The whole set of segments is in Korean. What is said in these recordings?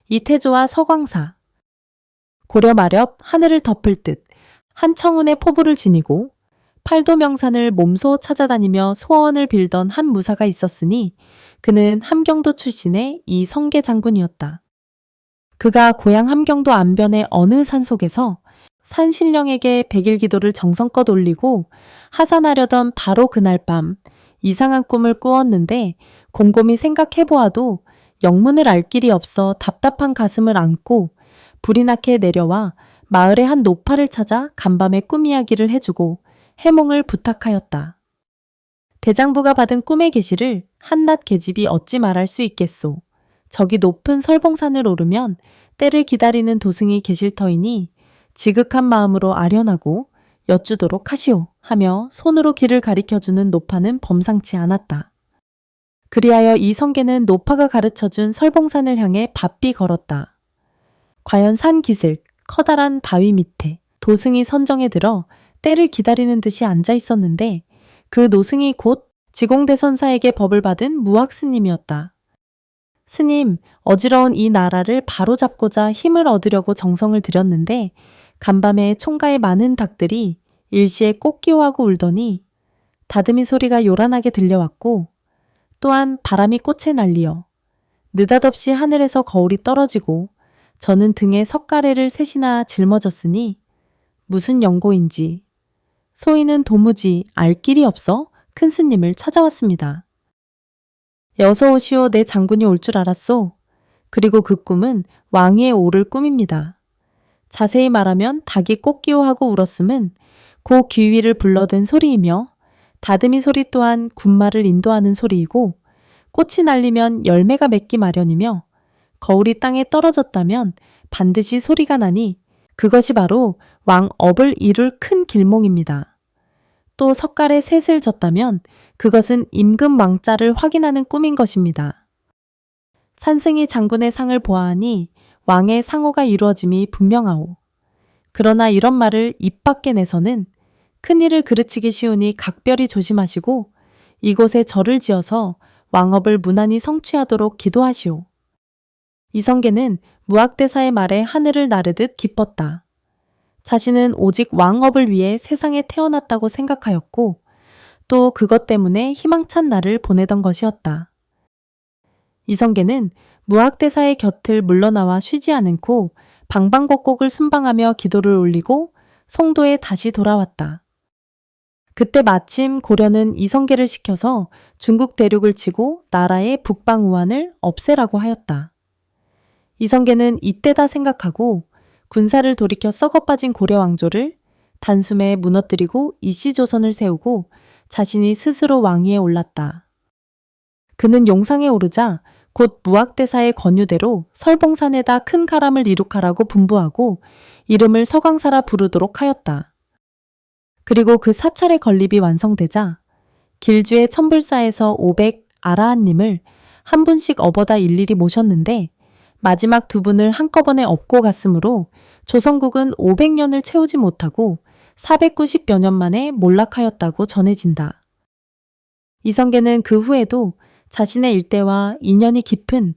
이태조와 서광사. 고려 마렵 하늘을 덮을 듯 한청운의 포부를 지니고 팔도명산을 몸소 찾아다니며 소원을 빌던 한 무사가 있었으니 그는 함경도 출신의 이성계 장군이었다. 그가 고향 함경도 안변의 어느 산속에서 산신령에게 백일기도를 정성껏 올리고 하산하려던 바로 그날 밤 이상한 꿈을 꾸었는데 곰곰이 생각해보아도 영문을 알 길이 없어 답답한 가슴을 안고 불이 나게 내려와 마을의 한 노파를 찾아 간밤에 꿈 이야기를 해주고 해몽을 부탁하였다. 대장부가 받은 꿈의 계시를 한낱 계집이 어찌 말할 수 있겠소. 저기 높은 설봉산을 오르면 때를 기다리는 도승이 계실 터이니 지극한 마음으로 아련하고 여쭈도록 하시오 하며 손으로 길을 가리켜주는 노파는 범상치 않았다. 그리하여 이성계는 노파가 가르쳐준 설봉산을 향해 바삐 걸었다. 과연 산 기슭 커다란 바위 밑에 도승이 선정에 들어 때를 기다리는 듯이 앉아 있었는데 그 노승이 곧 지공대선사에게 법을 받은 무학스님이었다. 스님, 어지러운 이 나라를 바로잡고자 힘을 얻으려고 정성을 들였는데 간밤에 총가에 많은 닭들이 일시에 꽃기호하고 울더니 다듬이 소리가 요란하게 들려왔고 또한 바람이 꽃에 날리어 느닷없이 하늘에서 거울이 떨어지고 저는 등에 석가래를 셋이나 짊어졌으니 무슨 연고인지 소인은 도무지 알 길이 없어 큰 스님을 찾아왔습니다. 어서 오시오 내 장군이 올 줄 알았소. 그리고 그 꿈은 왕위에 오를 꿈입니다. 자세히 말하면 닭이 꽃기호하고 울었음은 고 귀위를 불러든 소리이며 다듬이 소리 또한 군마를 인도하는 소리이고 꽃이 날리면 열매가 맺기 마련이며 거울이 땅에 떨어졌다면 반드시 소리가 나니 그것이 바로 왕업을 이룰 큰 길몽입니다. 또 석갈에 셋을 졌다면 그것은 임금 왕자를 확인하는 꿈인 것입니다. 산승이 장군의 상을 보아하니 왕의 상호가 이루어짐이 분명하오. 그러나 이런 말을 입 밖에 내서는 큰일을 그르치기 쉬우니 각별히 조심하시고 이곳에 절을 지어서 왕업을 무난히 성취하도록 기도하시오. 이성계는 무학대사의 말에 하늘을 나르듯 기뻤다. 자신은 오직 왕업을 위해 세상에 태어났다고 생각하였고 또 그것 때문에 희망찬 날을 보내던 것이었다. 이성계는 무학대사의 곁을 물러나와 쉬지 않고 방방곡곡을 순방하며 기도를 올리고 송도에 다시 돌아왔다. 그때 마침 고려는 이성계를 시켜서 중국 대륙을 치고 나라의 북방우환을 없애라고 하였다. 이성계는 이때다 생각하고 군사를 돌이켜 썩어빠진 고려 왕조를 단숨에 무너뜨리고 이씨조선을 세우고 자신이 스스로 왕위에 올랐다. 그는 용상에 오르자 곧 무학대사의 권유대로 설봉산에다 큰 가람을 이룩하라고 분부하고 이름을 서광사라 부르도록 하였다. 그리고 그 사찰의 건립이 완성되자 길주의 천불사에서 500 아라한님을 한 분씩 업어다 일일이 모셨는데 마지막 두 분을 한꺼번에 업고 갔으므로 조선국은 500년을 채우지 못하고 490여 년 만에 몰락하였다고 전해진다. 이성계는 그 후에도 자신의 일대와 인연이 깊은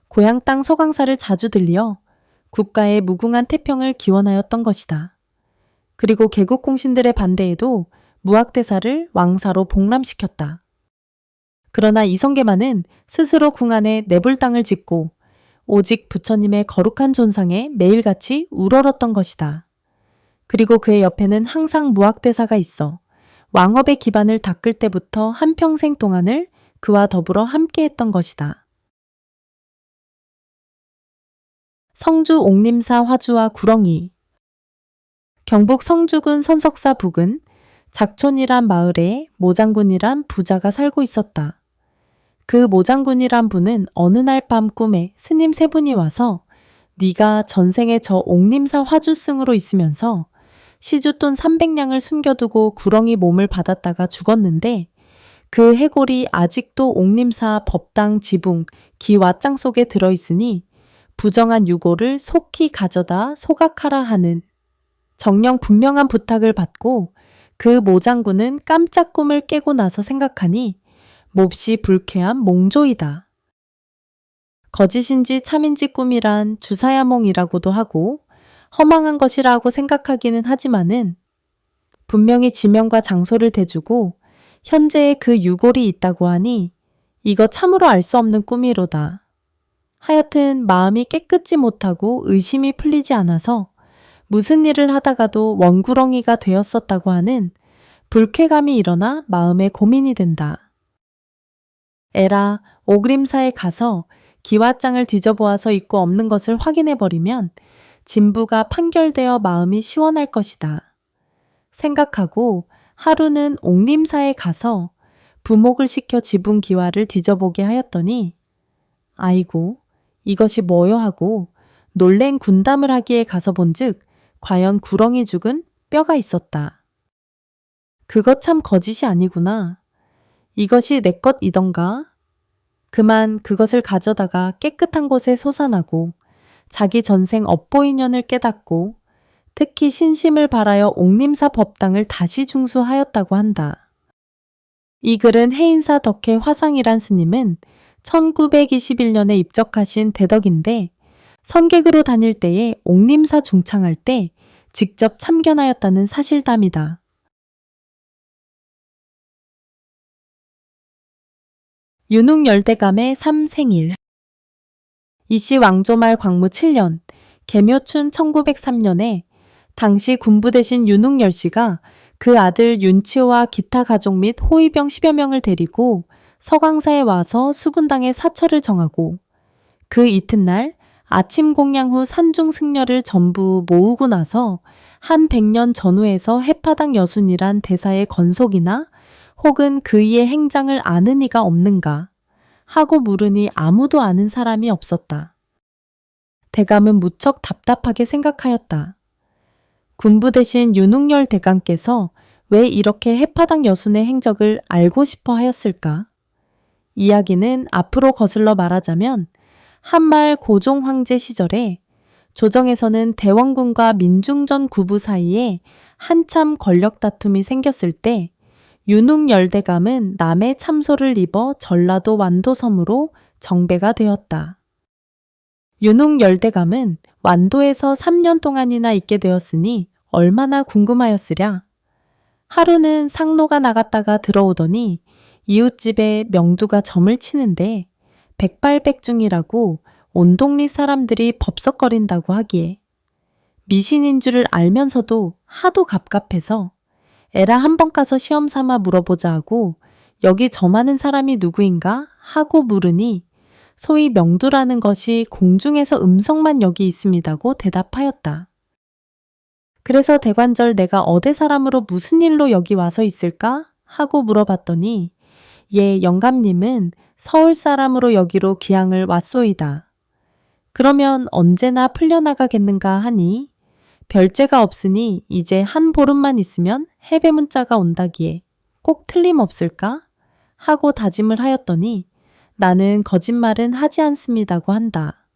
고향 땅 서광사를 자주 들리어 국가의 무궁한 태평을 기원하였던 것이다. 그리고 개국 공신들의 반대에도 무학대사를 왕사로 복람시켰다. 그러나 이성계만은 스스로 궁 안에 내불 땅을 짓고 오직 부처님의 거룩한 존상에 매일같이 우러렀던 것이다. 그리고 그의 옆에는 항상 무학대사가 있어 왕업의 기반을 닦을 때부터 한평생 동안을 그와 더불어 함께했던 것이다. 성주 옥림사 화주와 구렁이. 경북 성주군 선석사 북은 작촌이란 마을에 모장군이란 부자가 살고 있었다. 그 모장군이란 분은 어느 날 밤 꿈에 스님 세 분이 와서 네가 전생에 저 옥림사 화주승으로 있으면서 시주돈 300냥을 숨겨두고 구렁이 몸을 받았다가 죽었는데 그 해골이 아직도 옥림사 법당 지붕 기왓장 속에 들어있으니 부정한 유골을 속히 가져다 소각하라 하는 정령 분명한 부탁을 받고 그 모장군은 깜짝 꿈을 깨고 나서 생각하니 몹시 불쾌한 몽조이다. 거짓인지 참인지 꿈이란 주사야몽이라고도 하고 허망한 것이라고 생각하기는 하지만은 분명히 지명과 장소를 대주고 현재의 그 유골이 있다고 하니 이거 참으로 알 수 없는 꿈이로다. 하여튼 마음이 깨끗지 못하고 의심이 풀리지 않아서 무슨 일을 하다가도 원구렁이가 되었었다고 하는 불쾌감이 일어나 마음에 고민이 된다. 에라, 오그림사에 가서 기와장을 뒤져보아서 있고 없는 것을 확인해버리면 진부가 판결되어 마음이 시원할 것이다. 생각하고 하루는 옥림사에 가서 부목을 시켜 지분 기와를 뒤져보게 하였더니 아이고 이것이 뭐여 하고 놀랜 군담을 하기에 가서 본즉 과연 구렁이 죽은 뼈가 있었다. 그것 참 거짓이 아니구나. 이것이 내 것이던가? 그만 그것을 가져다가 깨끗한 곳에 솟아나고 자기 전생 업보인연을 깨닫고 특히 신심을 바라여 옥림사 법당을 다시 중수하였다고 한다. 이 글은 해인사 덕혜 화상이란 스님은 1921년에 입적하신 대덕인데 선객으로 다닐 때에 옥림사 중창할 때 직접 참견하였다는 사실담이다. 윤웅열대감의 3생일 이씨 왕조말 광무 7년, 개묘춘 1903년에 당시 군부 대신 윤웅열씨가 그 아들 윤치호와 기타 가족 및 호위병 10여 명을 데리고 서강사에 와서 수군당에 사처를 정하고 그 이튿날 아침 공양 후 산중 승려를 전부 모으고 나서 한 100년 전후에서 해파당 여순이란 대사의 건속이나 혹은 그이의 행장을 아는 이가 없는가 하고 물으니 아무도 아는 사람이 없었다. 대감은 무척 답답하게 생각하였다. 군부 대신 윤웅열 대감께서 왜 이렇게 해파당 여순의 행적을 알고 싶어 하였을까? 이야기는 앞으로 거슬러 말하자면 한말 고종 황제 시절에 조정에서는 대원군과 민중전 구부 사이에 한참 권력 다툼이 생겼을 때 윤웅열대감은 남의 참소를 입어 전라도 완도섬으로 정배가 되었다. 윤웅열대감은 완도에서 3년 동안이나 있게 되었으니 얼마나 궁금하였으랴. 하루는 상로가 나갔다가 들어오더니 이웃집에 명두가 점을 치는데 백발백중이라고 온 동리 사람들이 법석거린다고 하기에 미신인 줄을 알면서도 하도 갑갑해서 에라 한번 가서 시험 삼아 물어보자 하고 여기 점하는 사람이 누구인가 하고 물으니 소위 명두라는 것이 공중에서 음성만 여기 있습니다고 대답하였다. 그래서 대관절 내가 어디 사람으로 무슨 일로 여기 와서 있을까 하고 물어봤더니 예 영감님은 서울 사람으로 여기로 귀향을 왔소이다. 그러면 언제나 풀려나가겠는가 하니 별죄가 없으니 이제 한 보름만 있으면 해배 문자가 온다기에 꼭 틀림없을까? 하고 다짐을 하였더니 나는 거짓말은 하지 않습니다고 한다.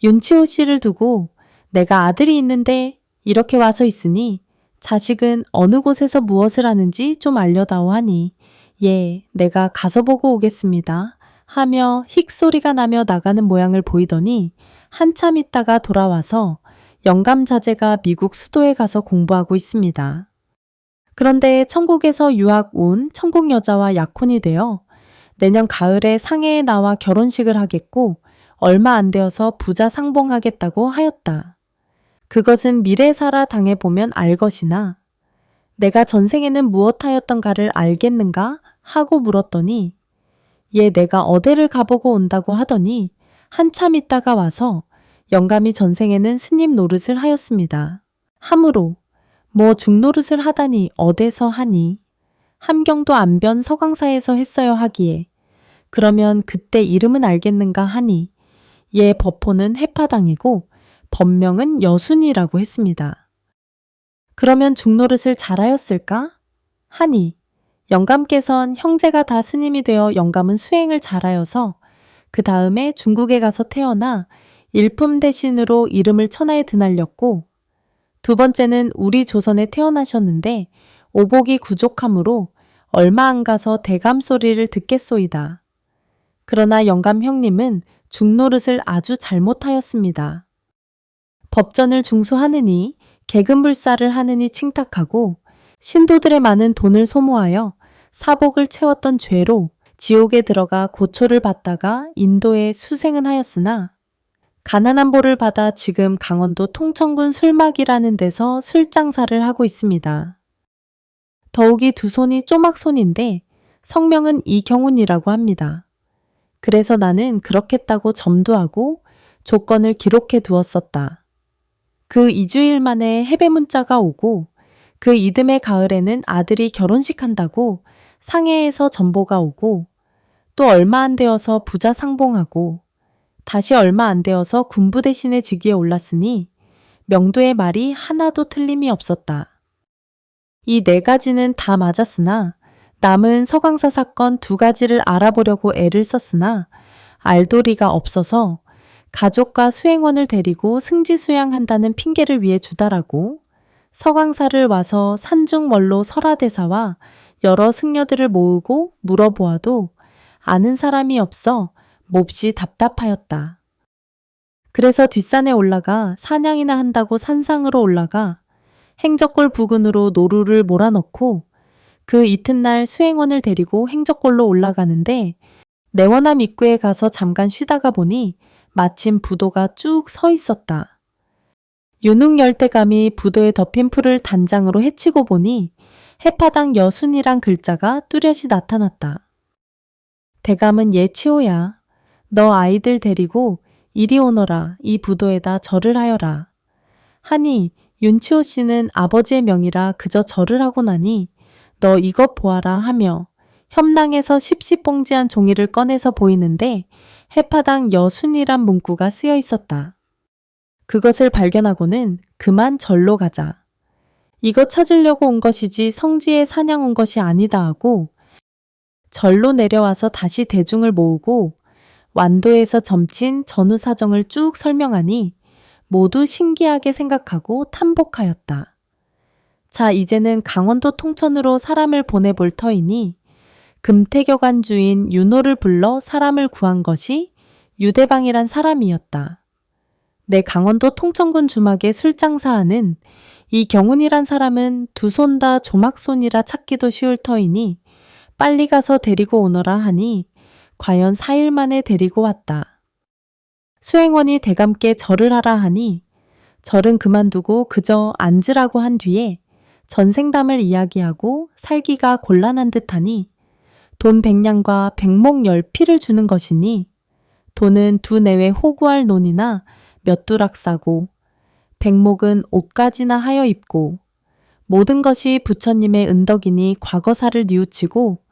윤치호 씨를 두고 내가 아들이 있는데 이렇게 와서 있으니 자식은 어느 곳에서 무엇을 하는지 좀 알려다오 하니 예, 내가 가서 보고 오겠습니다. 하며 힉 소리가 나며 나가는 모양을 보이더니 한참 있다가 돌아와서 영감 자제가 미국 수도에 가서 공부하고 있습니다. 그런데 천국에서 유학 온 천국 여자와 약혼이 되어 내년 가을에 상해에 나와 결혼식을 하겠고 얼마 안 되어서 부자 상봉하겠다고 하였다. 그것은 미래사라 당해보면 알 것이나 내가 전생에는 무엇하였던가를 알겠는가 하고 물었더니 얘 내가 어디를 가보고 온다고 하더니 한참 있다가 와서 영감이 전생에는 스님 노릇을 하였습니다. 하므로 뭐 중노릇을 하다니 어디서 하니 함경도 안변 서강사에서 했어요 하기에 그러면 그때 이름은 알겠는가 하니 얘 법호는 해파당이고 법명은 여순이라고 했습니다. 그러면 중노릇을 잘하였을까? 하니 영감께선 형제가 다 스님이 되어 영감은 수행을 잘하여서 그 다음에 중국에 가서 태어나 일품 대신으로 이름을 천하에 드날렸고 두 번째는 우리 조선에 태어나셨는데 오복이 구족하므로 얼마 안 가서 대감 소리를 듣겠소이다. 그러나 영감 형님은 중노릇을 아주 잘못하였습니다. 법전을 중수하느니 계급물살을 하느니 칭탁하고 신도들의 많은 돈을 소모하여 사복을 채웠던 죄로 지옥에 들어가 고초를 받다가 인도에 수생은 하였으나 가난한 보를 받아 지금 강원도 통천군 술막이라는 데서 술장사를 하고 있습니다. 더욱이 두 손이 쪼막손인데 성명은 이경훈이라고 합니다. 그래서 나는 그렇겠다고 점도하고 조건을 기록해 두었었다. 그 2주일 만에 해배 문자가 오고 그 이듬해 가을에는 아들이 결혼식 한다고 상해에서 전보가 오고 또 얼마 안 되어서 부자 상봉하고 다시 얼마 안 되어서 군부 대신의 직위에 올랐으니 명도의 말이 하나도 틀림이 없었다. 이 4가지는 다 맞았으나 남은 서광사 사건 2가지를 알아보려고 애를 썼으나 알도리가 없어서 가족과 수행원을 데리고 승지수양한다는 핑계를 위해 주다라고 서광사를 와서 산중원로 설화대사와 여러 승려들을 모으고 물어보아도 아는 사람이 없어 몹시 답답하였다. 그래서 뒷산에 올라가 사냥이나 한다고 산상으로 올라가 행적골 부근으로 노루를 몰아넣고 그 이튿날 수행원을 데리고 행적골로 올라가는데 내원암 입구에 가서 잠깐 쉬다가 보니 마침 부도가 쭉 서 있었다. 윤흥열대감이 부도에 덮인 풀을 단장으로 헤치고 보니 해파당 여순이란 글자가 뚜렷이 나타났다. 대감은 얘 치호야. 너 아이들 데리고 이리 오너라. 이 부도에다 절을 하여라. 하니 윤치호 씨는 아버지의 명이라 그저 절을 하고 나니 너 이것 보아라 하며 협낭에서 십시봉지한 종이를 꺼내서 보이는데 해파당 여순이란 문구가 쓰여 있었다. 그것을 발견하고는 그만 절로 가자. 이거 찾으려고 온 것이지 성지에 사냥 온 것이 아니다 하고 절로 내려와서 다시 대중을 모으고 완도에서 점친 전후 사정을 쭉 설명하니 모두 신기하게 생각하고 탐복하였다. 자, 이제는 강원도 통천으로 사람을 보내볼 터이니 금태교관 주인 윤호를 불러 사람을 구한 것이 유대방이란 사람이었다. 내 강원도 통천군 주막의 술장사하는 이 경훈이란 사람은 두 손 다 조막손이라 찾기도 쉬울 터이니 빨리 가서 데리고 오너라 하니 과연 4일 만에 데리고 왔다. 수행원이 대감께 절을 하라 하니 절은 그만두고 그저 앉으라고 한 뒤에 전생담을 이야기하고 살기가 곤란한 듯하니 돈 100냥과 백목 10피를 주는 것이니 돈은 두 내외 호구할 논이나 몇 두락 사고 백목은 옷가지나 하여 입고 모든 것이 부처님의 은덕이니 과거사를 뉘우치고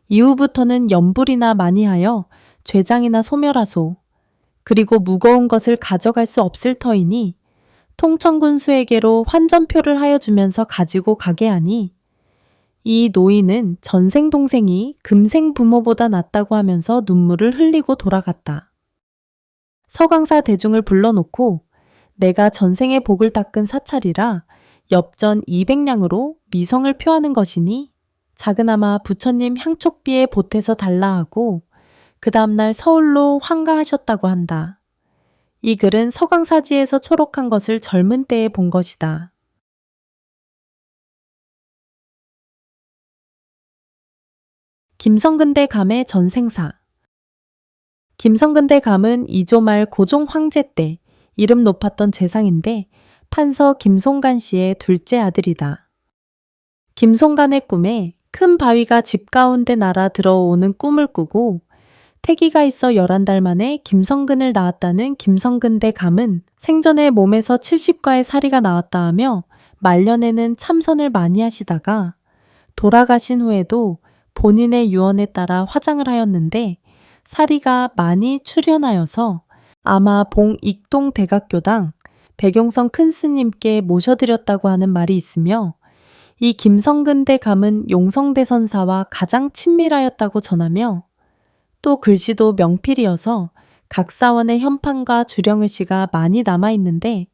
이후부터는 염불이나 많이 하여 죄장이나 소멸하소. 그리고 무거운 것을 가져갈 수 없을 터이니 통천군수에게로 환전표를 하여 주면서 가지고 가게 하니 이 노인은 전생 동생이 금생 부모보다 낫다고 하면서 눈물을 흘리고 돌아갔다. 서광사 대중을 불러놓고 내가 전생의 복을 닦은 사찰이라 엽전 200냥으로 미성을 표하는 것이니 작으나마 부처님 향촉비에 보태서 달라 하고 그 다음날 서울로 환가하셨다고 한다. 이 글은 서광사지에서 초록한 것을 젊은 때에 본 것이다. 김성근대 감의 전생사. 김성근대 감은 이조 말 고종 황제 때 이름 높았던 재상인데 판서 김송간 씨의 둘째 아들이다. 김송간의 꿈에 큰 바위가 집 가운데 날아 들어오는 꿈을 꾸고 태기가 있어 11달 만에 김성근을 낳았다는 김성근대 감은 생전에 몸에서 70가의 사리가 나왔다 하며 말년에는 참선을 많이 하시다가 돌아가신 후에도 본인의 유언에 따라 화장을 하였는데 사리가 많이 출현하여서 아마 봉익동 대각교당 백용성 큰 스님께 모셔드렸다고 하는 말이 있으며 이 김성근대 감은 용성대선사와 가장 친밀하였다고 전하며 또 글씨도 명필이어서 각 사원의 현판과 주령을시가 많이 남아있는데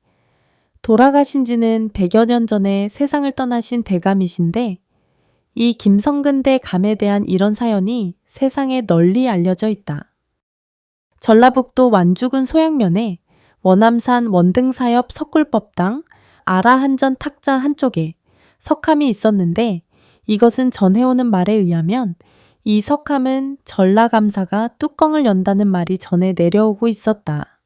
돌아가신 지는 100여 년 전에 세상을 떠나신 대감이신데 이 김성근대 감에 대한 이런 사연이 세상에 널리 알려져 있다. 전라북도 완주군 소양면에 원암산 원등사엽 석굴법당 아라한전 탁자 한쪽에 석함이 있었는데 이것은 전해오는 말에 의하면 이 석함은 전라감사가 뚜껑을 연다는 말이 전해 내려오고 있었다.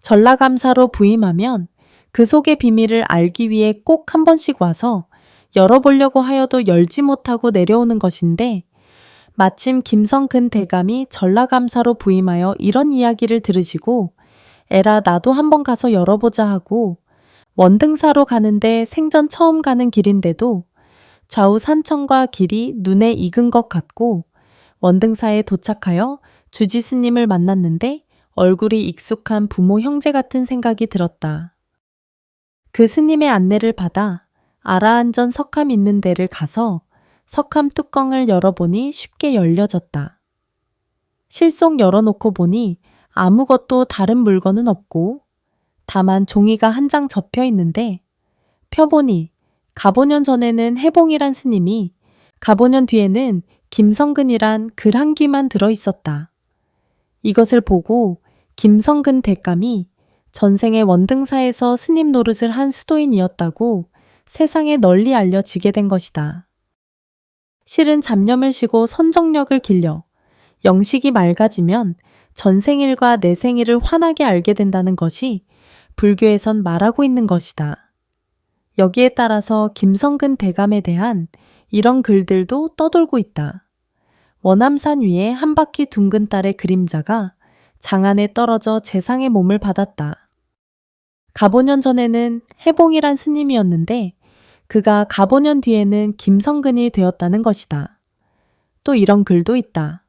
전라감사로 부임하면 그 속의 비밀을 알기 위해 꼭 한 번씩 와서 열어보려고 하여도 열지 못하고 내려오는 것인데 마침 김성근 대감이 전라감사로 부임하여 이런 이야기를 들으시고 에라 나도 한번 가서 열어보자 하고 원등사로 가는데 생전 처음 가는 길인데도 좌우 산천과 길이 눈에 익은 것 같고 원등사에 도착하여 주지스님을 만났는데 얼굴이 익숙한 부모 형제 같은 생각이 들었다. 그 스님의 안내를 받아 아라한전 석함 있는 데를 가서 석함 뚜껑을 열어보니 쉽게 열려졌다. 실속 열어놓고 보니 아무것도 다른 물건은 없고 다만 종이가 한 장 접혀 있는데 펴보니 가보년 전에는 해봉이란 스님이 가보년 뒤에는 김성근이란 글 한 귀만 들어있었다. 이것을 보고 김성근 대감이 전생에 원등사에서 스님 노릇을 한 수도인이었다고 세상에 널리 알려지게 된 것이다. 실은 잡념을 쉬고 선정력을 길려 영식이 맑아지면 전생일과 내생일을 환하게 알게 된다는 것이 불교에선 말하고 있는 것이다. 여기에 따라서 김성근 대감에 대한 이런 글들도 떠돌고 있다. 원암산 위에 한 바퀴 둥근 딸의 그림자가 장안에 떨어져 재상의 몸을 받았다. 가보년 전에는 해봉이란 스님이었는데 그가 가보년 뒤에는 김성근이 되었다는 것이다. 또 이런 글도 있다.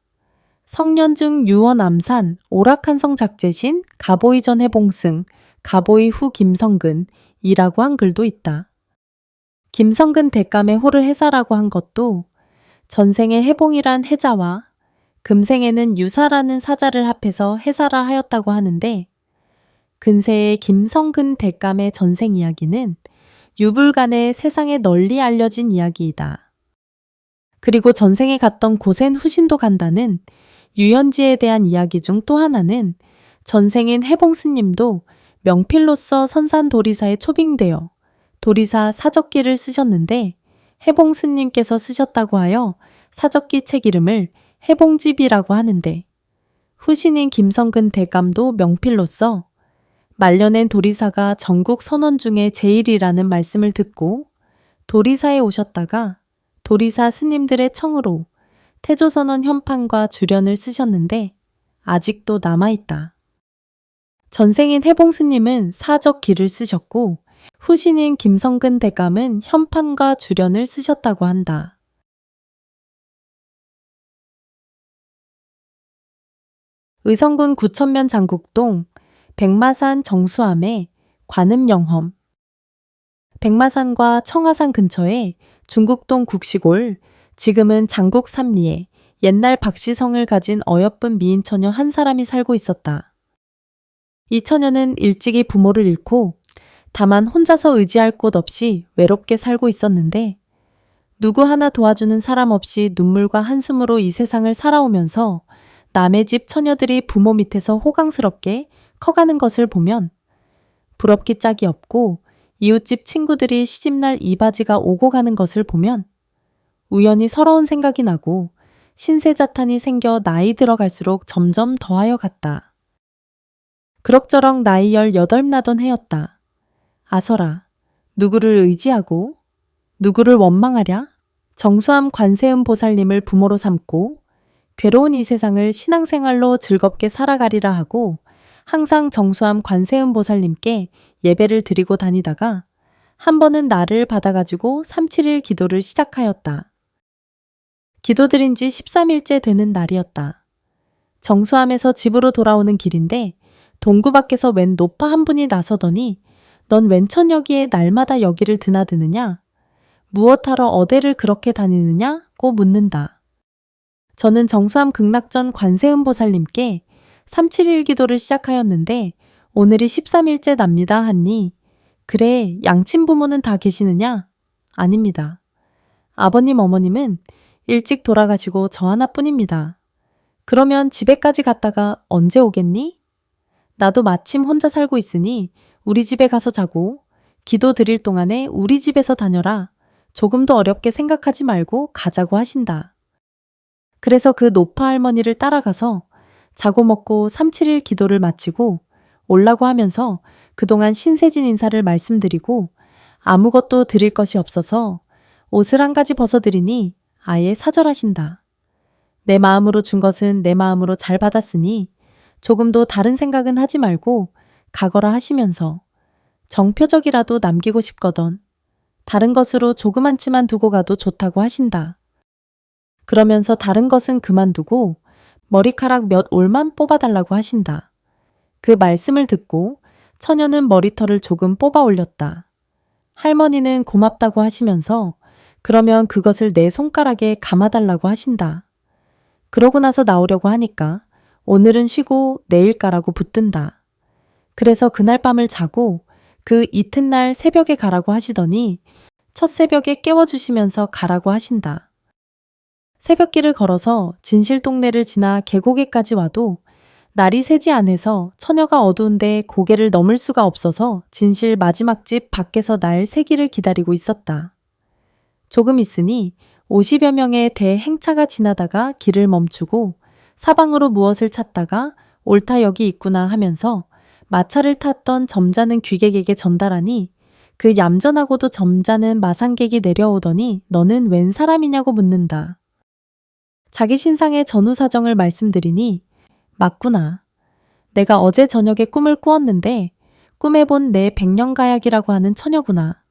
성년증 유원암산 오락한성 작제신 가보이 전 해봉승 가보이 후 김성근 이라고 한 글도 있다. 김성근 대감의 호를 해사라고 한 것도 전생에 해봉이란 해자와 금생에는 유사라는 사자를 합해서 해사라 하였다고 하는데 근세의 김성근 대감의 전생 이야기는 유불간에 세상에 널리 알려진 이야기이다. 그리고 전생에 갔던 곳엔 후신도 간다는 유현지에 대한 이야기 중 또 하나는 전생인 해봉스님도 명필로서 선산도리사에 초빙되어 도리사 사적기를 쓰셨는데 해봉스님께서 쓰셨다고 하여 사적기 책 이름을 해봉집이라고 하는데 후신인 김성근 대감도 명필로서 말려낸 도리사가 전국 선원 중에 제일이라는 말씀을 듣고 도리사에 오셨다가 도리사 스님들의 청으로 태조선언 현판과 주련을 쓰셨는데 아직도 남아있다. 전생인 해봉스님은 사적기를 쓰셨고 후신인 김성근 대감은 현판과 주련을 쓰셨다고 한다. 의성군 구천면 장국동 백마산 정수암의 관음영험 백마산과 청하산 근처에 중국동 국시골 지금은 장국 삼리에 옛날 박시성을 가진 어여쁜 미인처녀 한 사람이 살고 있었다. 이 처녀는 일찍이 부모를 잃고 다만 혼자서 의지할 곳 없이 외롭게 살고 있었는데 누구 하나 도와주는 사람 없이 눈물과 한숨으로 이 세상을 살아오면서 남의 집 처녀들이 부모 밑에서 호강스럽게 커가는 것을 보면 부럽기 짝이 없고 이웃집 친구들이 시집날 이바지가 오고 가는 것을 보면 우연히 서러운 생각이 나고 신세자탄이 생겨 나이 들어갈수록 점점 더하여 갔다. 그럭저럭 나이 18 나던 해였다. 아서라, 누구를 의지하고 누구를 원망하랴? 정수암 관세음 보살님을 부모로 삼고 괴로운 이 세상을 신앙생활로 즐겁게 살아가리라 하고 항상 정수암 관세음 보살님께 예배를 드리고 다니다가 한 번은 날을 받아가지고 3-7일 기도를 시작하였다. 기도드린 지 13일째 되는 날이었다. 정수암에서 집으로 돌아오는 길인데 동구 밖에서 웬 노파 한 분이 나서더니 넌 웬천 여기에 날마다 여기를 드나드느냐? 무엇하러 어대를 그렇게 다니느냐고 묻는다. 저는 정수암 극락전 관세음 보살님께 3-7일 기도를 시작하였는데 오늘이 13일째 납니다 하니 그래 양친 부모는 다 계시느냐? 아닙니다. 아버님 어머님은 일찍 돌아가시고 저 하나뿐입니다. 그러면 집에까지 갔다가 언제 오겠니? 나도 마침 혼자 살고 있으니 우리 집에 가서 자고 기도 드릴 동안에 우리 집에서 다녀라. 조금도 어렵게 생각하지 말고 가자고 하신다. 그래서 그 노파 할머니를 따라가서 자고 먹고 3, 7일 기도를 마치고 올라고 하면서 그동안 신세진 인사를 말씀드리고 아무것도 드릴 것이 없어서 옷을 한 가지 벗어드리니 아예 사절하신다. 내 마음으로 준 것은 내 마음으로 잘 받았으니 조금도 다른 생각은 하지 말고 가거라 하시면서 정표적이라도 남기고 싶거든 다른 것으로 조그만치만 두고 가도 좋다고 하신다. 그러면서 다른 것은 그만두고 머리카락 몇 올만 뽑아달라고 하신다. 그 말씀을 듣고 처녀는 머리털을 조금 뽑아 올렸다. 할머니는 고맙다고 하시면서 그러면 그것을 내 손가락에 감아달라고 하신다. 그러고 나서 나오려고 하니까 오늘은 쉬고 내일 가라고 붙든다. 그래서 그날 밤을 자고 그 이튿날 새벽에 가라고 하시더니 첫 새벽에 깨워주시면서 가라고 하신다. 새벽길을 걸어서 진실동네를 지나 계곡에까지 와도 날이 새지 않아서 처녀가 어두운데 고개를 넘을 수가 없어서 진실 마지막 집 밖에서 날 새기를 기다리고 있었다. 조금 있으니 50여 명의 대행차가 지나다가 길을 멈추고 사방으로 무엇을 찾다가 옳다 여기 있구나 하면서 마차를 탔던 점잖은 귀객에게 전달하니 그 얌전하고도 점잖은 마상객이 내려오더니 너는 웬 사람이냐고 묻는다. 자기 신상의 전후 사정을 말씀드리니 맞구나. 내가 어제 저녁에 꿈을 꾸었는데 꿈에 본 내 백년가약이라고 하는 처녀구나.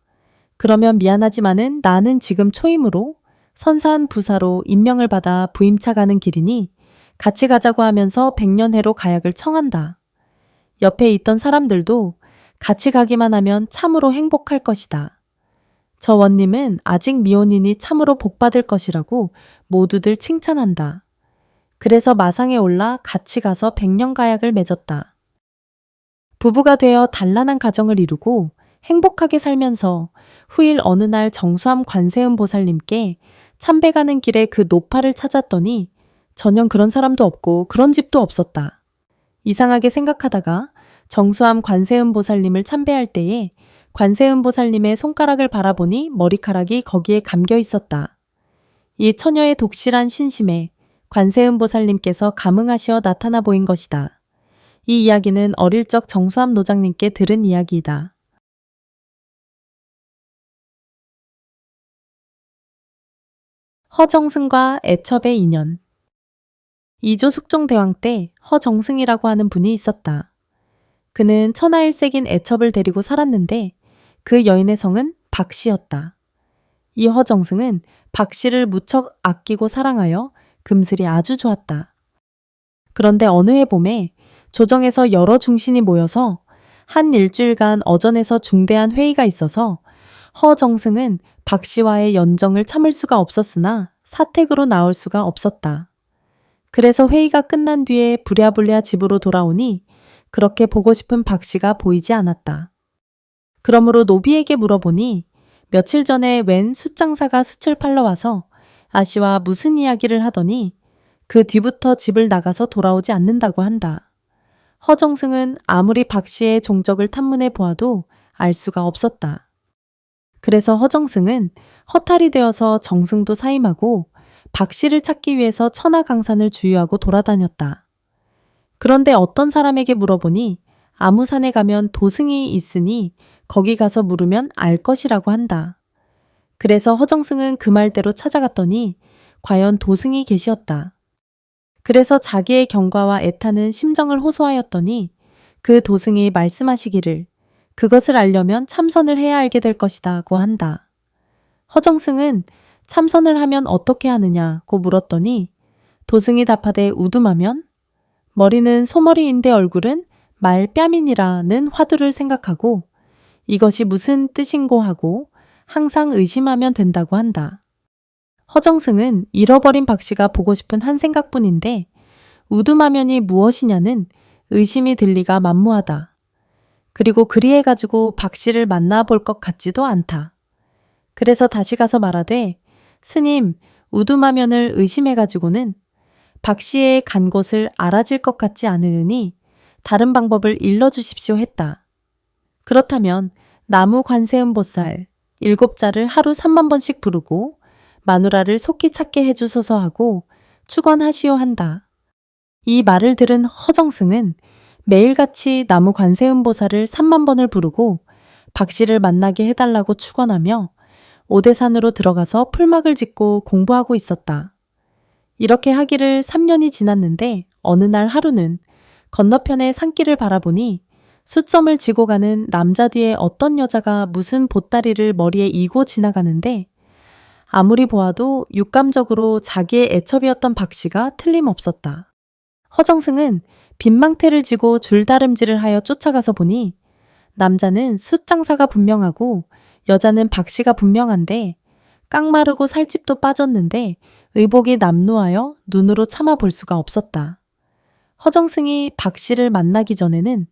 그러면 미안하지만은 나는 지금 초임으로 선사한 부사로 임명을 받아 부임차 가는 길이니 같이 가자고 하면서 백년해로 가약을 청한다. 옆에 있던 사람들도 같이 가기만 하면 참으로 행복할 것이다. 저 원님은 아직 미혼이니 참으로 복받을 것이라고 모두들 칭찬한다. 그래서 마상에 올라 같이 가서 백년가약을 맺었다. 부부가 되어 단란한 가정을 이루고 행복하게 살면서 후일 어느 날 정수함 관세음 보살님께 참배가는 길에 그 노파를 찾았더니 전혀 그런 사람도 없고 그런 집도 없었다. 이상하게 생각하다가 정수함 관세음 보살님을 참배할 때에 관세음 보살님의 손가락을 바라보니 머리카락이 거기에 감겨 있었다. 이 처녀의 독실한 신심에 관세음 보살님께서 감흥하시어 나타나 보인 것이다. 이 이야기는 어릴 적 정수함 노장님께 들은 이야기이다. 허정승과 애첩의 인연. 이조 숙종대왕 때 허정승이라고 하는 분이 있었다. 그는 천하일색인 애첩을 데리고 살았는데 그 여인의 성은 박씨였다. 이 허정승은 박씨를 무척 아끼고 사랑하여 금슬이 아주 좋았다. 그런데 어느 해 봄에 조정에서 여러 중신이 모여서 한 일주일간 어전에서 중대한 회의가 있어서 허정승은 박씨와의 연정을 참을 수가 없었으나 사택으로 나올 수가 없었다. 그래서 회의가 끝난 뒤에 부랴부랴 집으로 돌아오니 그렇게 보고 싶은 박씨가 보이지 않았다. 그러므로 노비에게 물어보니 며칠 전에 웬 숫장사가 숯을 팔러 와서 아씨와 무슨 이야기를 하더니 그 뒤부터 집을 나가서 돌아오지 않는다고 한다. 허정승은 아무리 박씨의 종적을 탐문해 보아도 알 수가 없었다. 그래서 허정승은 허탈이 되어서 정승도 사임하고 박씨를 찾기 위해서 천하강산을 주유하고 돌아다녔다. 그런데 어떤 사람에게 물어보니 아무 산에 가면 도승이 있으니 거기 가서 물으면 알 것이라고 한다. 그래서 허정승은 그 말대로 찾아갔더니 과연 도승이 계시었다. 그래서 자기의 경과와 애타는 심정을 호소하였더니 그 도승이 말씀하시기를 그것을 알려면 참선을 해야 알게 될 것이다고 한다. 허정승은 참선을 하면 어떻게 하느냐고 물었더니 도승이 답하되 우둠하면 머리는 소머리인데 얼굴은 말뺨이니라는 화두를 생각하고 이것이 무슨 뜻인고 하고 항상 의심하면 된다고 한다. 허정승은 잃어버린 박씨가 보고 싶은 한 생각뿐인데 우두마면이 무엇이냐는 의심이 들리가 만무하다. 그리고 그리해가지고 박씨를 만나볼 것 같지도 않다. 그래서 다시 가서 말하되 스님 우두마면을 의심해가지고는 박 씨의 간 곳을 알아질 것 같지 않으니 다른 방법을 일러주십시오 했다. 그렇다면 나무 관세음보살 7자를 하루 3만 번씩 부르고 마누라를 속히 찾게 해주소서 하고 축원하시오 한다. 이 말을 들은 허정승은 매일같이 나무 관세음보살을 3만 번을 부르고 박 씨를 만나게 해달라고 축원하며 오대산으로 들어가서 풀막을 짓고 공부하고 있었다. 이렇게 하기를 3년이 지났는데 어느 날 하루는 건너편의 산길을 바라보니 숫섬을 지고 가는 남자 뒤에 어떤 여자가 무슨 보따리를 머리에 이고 지나가는데 아무리 보아도 육감적으로 자기의 애첩이었던 박 씨가 틀림없었다. 허정승은 빈망태를 지고 줄다름질을 하여 쫓아가서 보니 남자는 숫장사가 분명하고 여자는 박 씨가 분명한데 깡마르고 살집도 빠졌는데 의복이 남루하여 눈으로 참아 볼 수가 없었다. 허정승이 박 씨를 만나기 전에는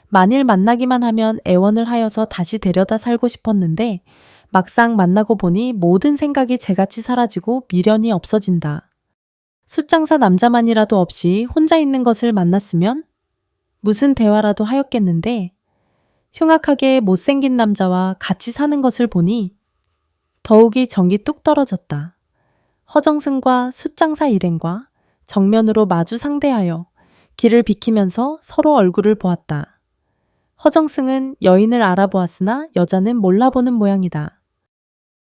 만일 만나기만 하면 애원을 하여서 다시 데려다 살고 싶었는데 막상 만나고 보니 모든 생각이 재같이 사라지고 미련이 없어진다. 숫장사 남자만이라도 없이 혼자 있는 것을 만났으면 무슨 대화라도 하였겠는데 흉악하게 못생긴 남자와 같이 사는 것을 보니 더욱이 정이 뚝 떨어졌다. 허정승과 숫장사 일행과 정면으로 마주 상대하여 길을 비키면서 서로 얼굴을 보았다. 허정승은 여인을 알아보았으나 여자는 몰라보는 모양이다.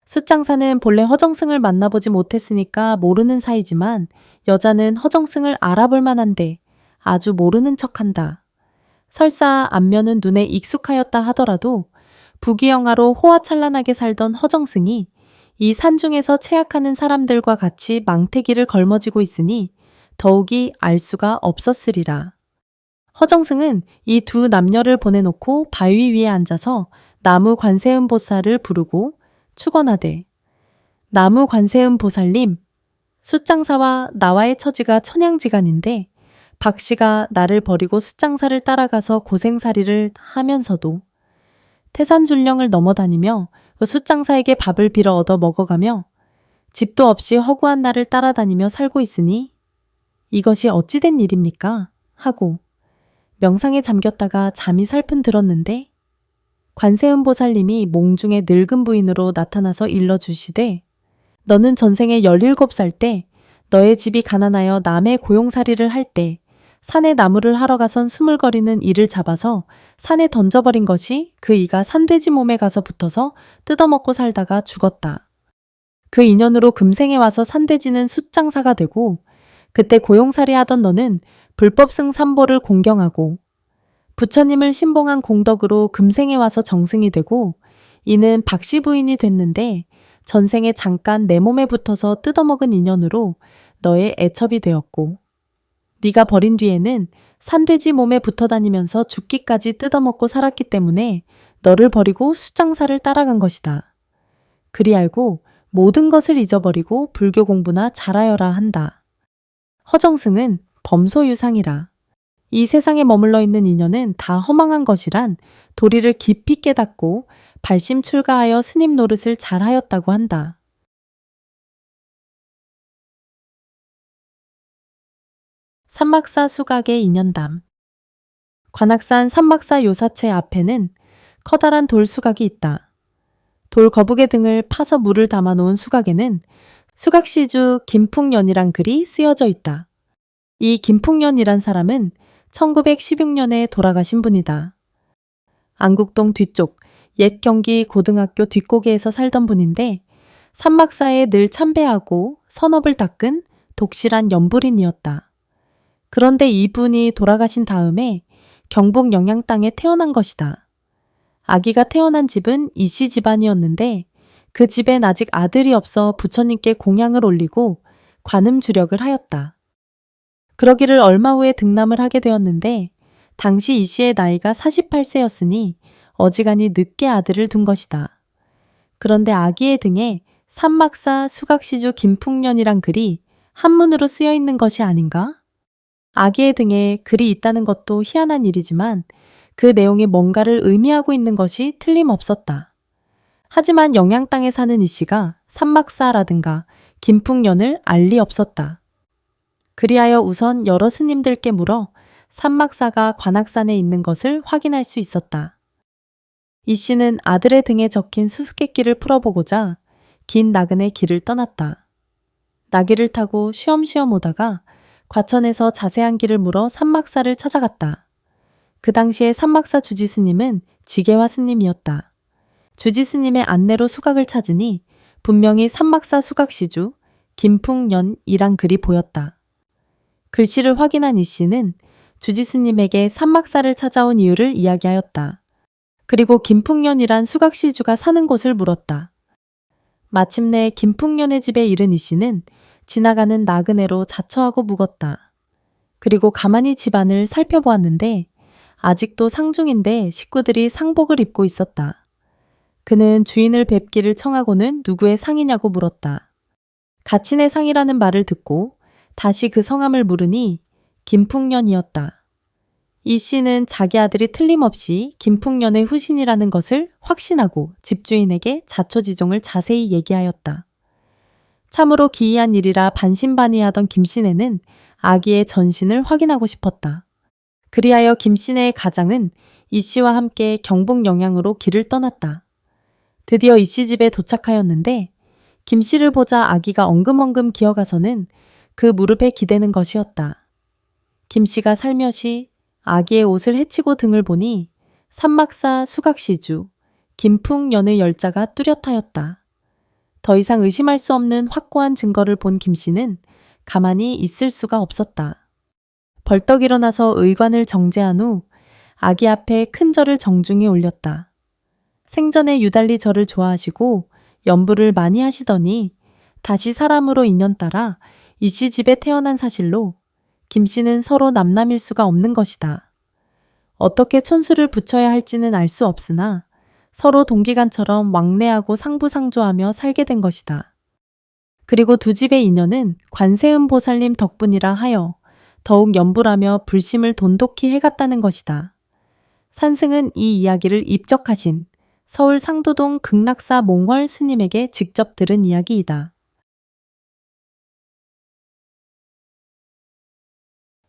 숫장사는 본래 허정승을 만나보지 못했으니까 모르는 사이지만 여자는 허정승을 알아볼 만한데 아주 모르는 척한다. 설사 안면은 눈에 익숙하였다 하더라도 부귀영화로 호화찬란하게 살던 허정승이 이 산중에서 채약하는 사람들과 같이 망태기를 걸머지고 있으니 더욱이 알 수가 없었으리라. 허정승은 이 두 남녀를 보내놓고 바위 위에 앉아서 나무 관세음보살을 부르고 축원하되 나무 관세음보살님, 숫장사와 나와의 처지가 천양지간인데 박 씨가 나를 버리고 숫장사를 따라가서 고생살이를 하면서도 태산줄령을 넘어다니며 그 숫장사에게 밥을 빌어 얻어 먹어가며 집도 없이 허구한 나를 따라다니며 살고 있으니 이것이 어찌된 일입니까? 하고 명상에 잠겼다가 잠이 살픈 들었는데 관세음보살님이 몽중의 늙은 부인으로 나타나서 일러주시되 너는 전생에 17살 때 너의 집이 가난하여 남의 고용살이를 할 때 산에 나무를 하러 가선 수물거리는 이를 잡아서 산에 던져버린 것이 그 이가 산돼지 몸에 가서 붙어서 뜯어먹고 살다가 죽었다. 그 인연으로 금생에 와서 산돼지는 숫장사가 되고 그때 고용살이 하던 너는 불법승 삼보를 공경하고 부처님을 신봉한 공덕으로 금생에 와서 정승이 되고 이는 박씨 부인이 됐는데 전생에 잠깐 내 몸에 붙어서 뜯어먹은 인연으로 너의 애첩이 되었고 네가 버린 뒤에는 산돼지 몸에 붙어 다니면서 죽기까지 뜯어먹고 살았기 때문에 너를 버리고 숫장사를 따라간 것이다. 그리 알고 모든 것을 잊어버리고 불교 공부나 잘하여라 한다. 허정승은 범소유상이라. 이 세상에 머물러 있는 인연은 다 허망한 것이란 도리를 깊이 깨닫고 발심출가하여 스님 노릇을 잘하였다고 한다. 삼막사 수각의 인연담. 관악산 삼막사 요사체 앞에는 커다란 돌 수각이 있다. 돌 거북이 등을 파서 물을 담아놓은 수각에는 수각시주 김풍년이란 글이 쓰여져 있다. 이 김풍년이란 사람은 1916년에 돌아가신 분이다. 안국동 뒤쪽 옛 경기 고등학교 뒷고개에서 살던 분인데 삼막사에 늘 참배하고 선업을 닦은 독실한 연불인이었다. 그런데 이분이 돌아가신 다음에 경북 영양 땅에 태어난 것이다. 아기가 태어난 집은 이씨 집안이었는데 그 집엔 아직 아들이 없어 부처님께 공양을 올리고 관음 주력을 하였다. 그러기를 얼마 후에 등남을 하게 되었는데 당시 이씨의 나이가 48세였으니 어지간히 늦게 아들을 둔 것이다. 그런데 아기의 등에 삼막사 수각시주 김풍년이란 글이 한문으로 쓰여 있는 것이 아닌가? 아기의 등에 글이 있다는 것도 희한한 일이지만 그 내용이 뭔가를 의미하고 있는 것이 틀림없었다. 하지만 영양 땅에 사는 이씨가 삼막사라든가 김풍년을 알 리 없었다. 그리하여 우선 여러 스님들께 물어 산막사가 관악산에 있는 것을 확인할 수 있었다. 이 씨는 아들의 등에 적힌 수수께끼를 풀어보고자 긴 나그네 길을 떠났다. 나귀를 타고 쉬엄쉬엄 오다가 과천에서 자세한 길을 물어 산막사를 찾아갔다. 그 당시에 산막사 주지스님은 지게화 스님이었다. 주지스님의 안내로 수각을 찾으니 분명히 산막사 수각시주 김풍년이란 글이 보였다. 글씨를 확인한 이 씨는 주지스님에게 산막사를 찾아온 이유를 이야기하였다. 그리고 김풍년이란 수각시주가 사는 곳을 물었다. 마침내 김풍년의 집에 이른 이 씨는 지나가는 나그네로 자처하고 묵었다. 그리고 가만히 집안을 살펴보았는데 아직도 상중인데 식구들이 상복을 입고 있었다. 그는 주인을 뵙기를 청하고는 누구의 상이냐고 물었다. 가친의 상이라는 말을 듣고 다시 그 성함을 물으니 김풍년이었다. 이 씨는 자기 아들이 틀림없이 김풍년의 후신이라는 것을 확신하고 집주인에게 자초지종을 자세히 얘기하였다. 참으로 기이한 일이라 반신반의하던 김씨네는 아기의 전신을 확인하고 싶었다. 그리하여 김씨네의 가장은 이 씨와 함께 경북 영양으로 길을 떠났다. 드디어 이 씨 집에 도착하였는데 김씨를 보자 아기가 엉금엉금 기어가서는 그 무릎에 기대는 것이었다. 김씨가 살며시 아기의 옷을 헤치고 등을 보니 산막사 수각시주 김풍년의 열자가 뚜렷하였다. 더 이상 의심할 수 없는 확고한 증거를 본 김씨는 가만히 있을 수가 없었다. 벌떡 일어나서 의관을 정제한 후 아기 앞에 큰 절을 정중히 올렸다. 생전에 유달리 절을 좋아하시고 연부를 많이 하시더니 다시 사람으로 인연따라 이 씨 집에 태어난 사실로 김 씨는 서로 남남일 수가 없는 것이다. 어떻게 촌수를 붙여야 할지는 알 수 없으나 서로 동기간처럼 왕래하고 상부상조하며 살게 된 것이다. 그리고 두 집의 인연은 관세음 보살님 덕분이라 하여 더욱 연불하며 불심을 돈독히 해갔다는 것이다. 산승은 이 이야기를 입적하신 서울 상도동 극락사 몽월 스님에게 직접 들은 이야기이다.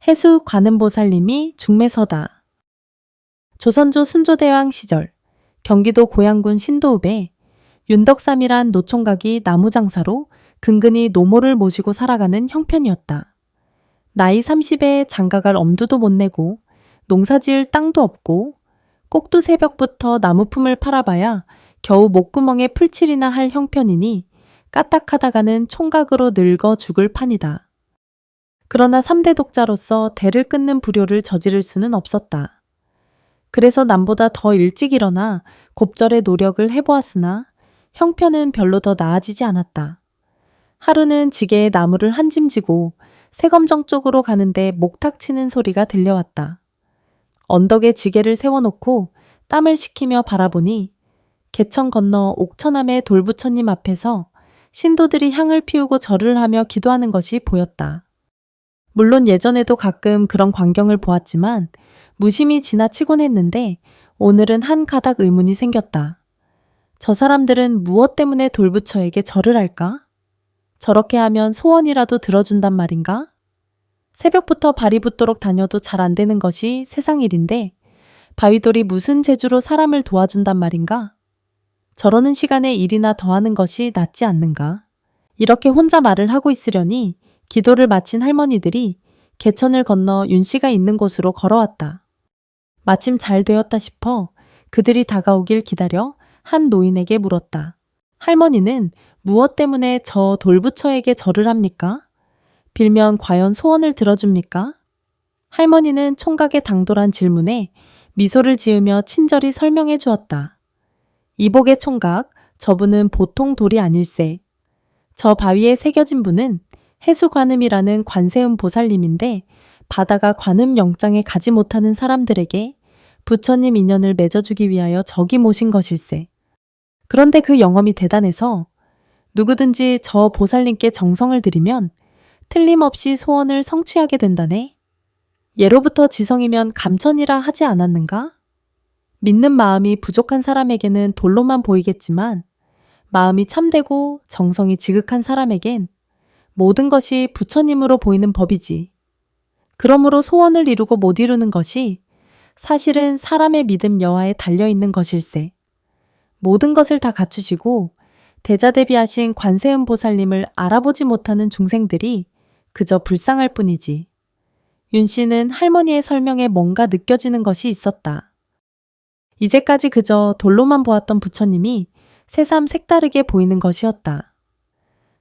해수 관음보살님이 중매서다. 조선조 순조대왕 시절 경기도 고양군 신도읍에 윤덕삼이란 노총각이 나무장사로 근근히 노모를 모시고 살아가는 형편이었다. 나이 30에 장가갈 엄두도 못 내고 농사지을 땅도 없고 꼭두 새벽부터 나무품을 팔아봐야 겨우 목구멍에 풀칠이나 할 형편이니 까딱하다가는 총각으로 늙어 죽을 판이다. 그러나 3대 독자로서 대를 끊는 불효를 저지를 수는 없었다. 그래서 남보다 더 일찍 일어나 곱절의 노력을 해보았으나 형편은 별로 더 나아지지 않았다. 하루는 지게에 나무를 한 짐 지고 세검정 쪽으로 가는데 목탁 치는 소리가 들려왔다. 언덕에 지게를 세워놓고 땀을 식히며 바라보니 개천 건너 옥천암의 돌부처님 앞에서 신도들이 향을 피우고 절을 하며 기도하는 것이 보였다. 물론 예전에도 가끔 그런 광경을 보았지만 무심히 지나치곤 했는데 오늘은 한 가닥 의문이 생겼다. 저 사람들은 무엇 때문에 돌부처에게 절을 할까? 저렇게 하면 소원이라도 들어준단 말인가? 새벽부터 발이 붓도록 다녀도 잘 안 되는 것이 세상 일인데 바위돌이 무슨 재주로 사람을 도와준단 말인가? 저러는 시간에 일이나 더 하는 것이 낫지 않는가? 이렇게 혼자 말을 하고 있으려니 기도를 마친 할머니들이 개천을 건너 윤씨가 있는 곳으로 걸어왔다. 마침 잘 되었다 싶어 그들이 다가오길 기다려 한 노인에게 물었다. 할머니는 무엇 때문에 저 돌부처에게 절을 합니까? 빌면 과연 소원을 들어줍니까? 할머니는 총각의 당돌한 질문에 미소를 지으며 친절히 설명해 주었다. 이복의 총각, 저분은 보통 돌이 아닐세. 저 바위에 새겨진 분은 해수관음이라는 관세음 보살님인데 바다가 관음 영장에 가지 못하는 사람들에게 부처님 인연을 맺어주기 위하여 저기 모신 것일세. 그런데 그 영험이 대단해서 누구든지 저 보살님께 정성을 들이면 틀림없이 소원을 성취하게 된다네. 예로부터 지성이면 감천이라 하지 않았는가? 믿는 마음이 부족한 사람에게는 돌로만 보이겠지만 마음이 참되고 정성이 지극한 사람에겐 모든 것이 부처님으로 보이는 법이지. 그러므로 소원을 이루고 못 이루는 것이 사실은 사람의 믿음 여하에 달려있는 것일세. 모든 것을 다 갖추시고 대자대비하신 관세음 보살님을 알아보지 못하는 중생들이 그저 불쌍할 뿐이지. 윤 씨는 할머니의 설명에 뭔가 느껴지는 것이 있었다. 이제까지 그저 돌로만 보았던 부처님이 새삼 색다르게 보이는 것이었다.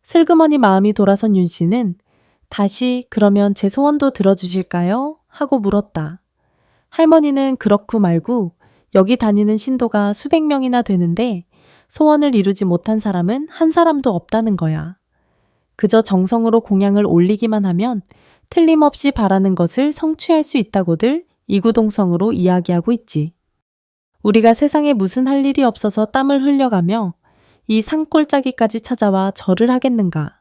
슬그머니 마음이 돌아선 윤 씨는 다시 그러면 제 소원도 들어주실까요? 하고 물었다. 할머니는 그렇고 말고 여기 다니는 신도가 수백 명이나 되는데 소원을 이루지 못한 사람은 한 사람도 없다는 거야. 그저 정성으로 공양을 올리기만 하면 틀림없이 바라는 것을 성취할 수 있다고들 이구동성으로 이야기하고 있지. 우리가 세상에 무슨 할 일이 없어서 땀을 흘려가며 이 산골짜기까지 찾아와 절을 하겠는가.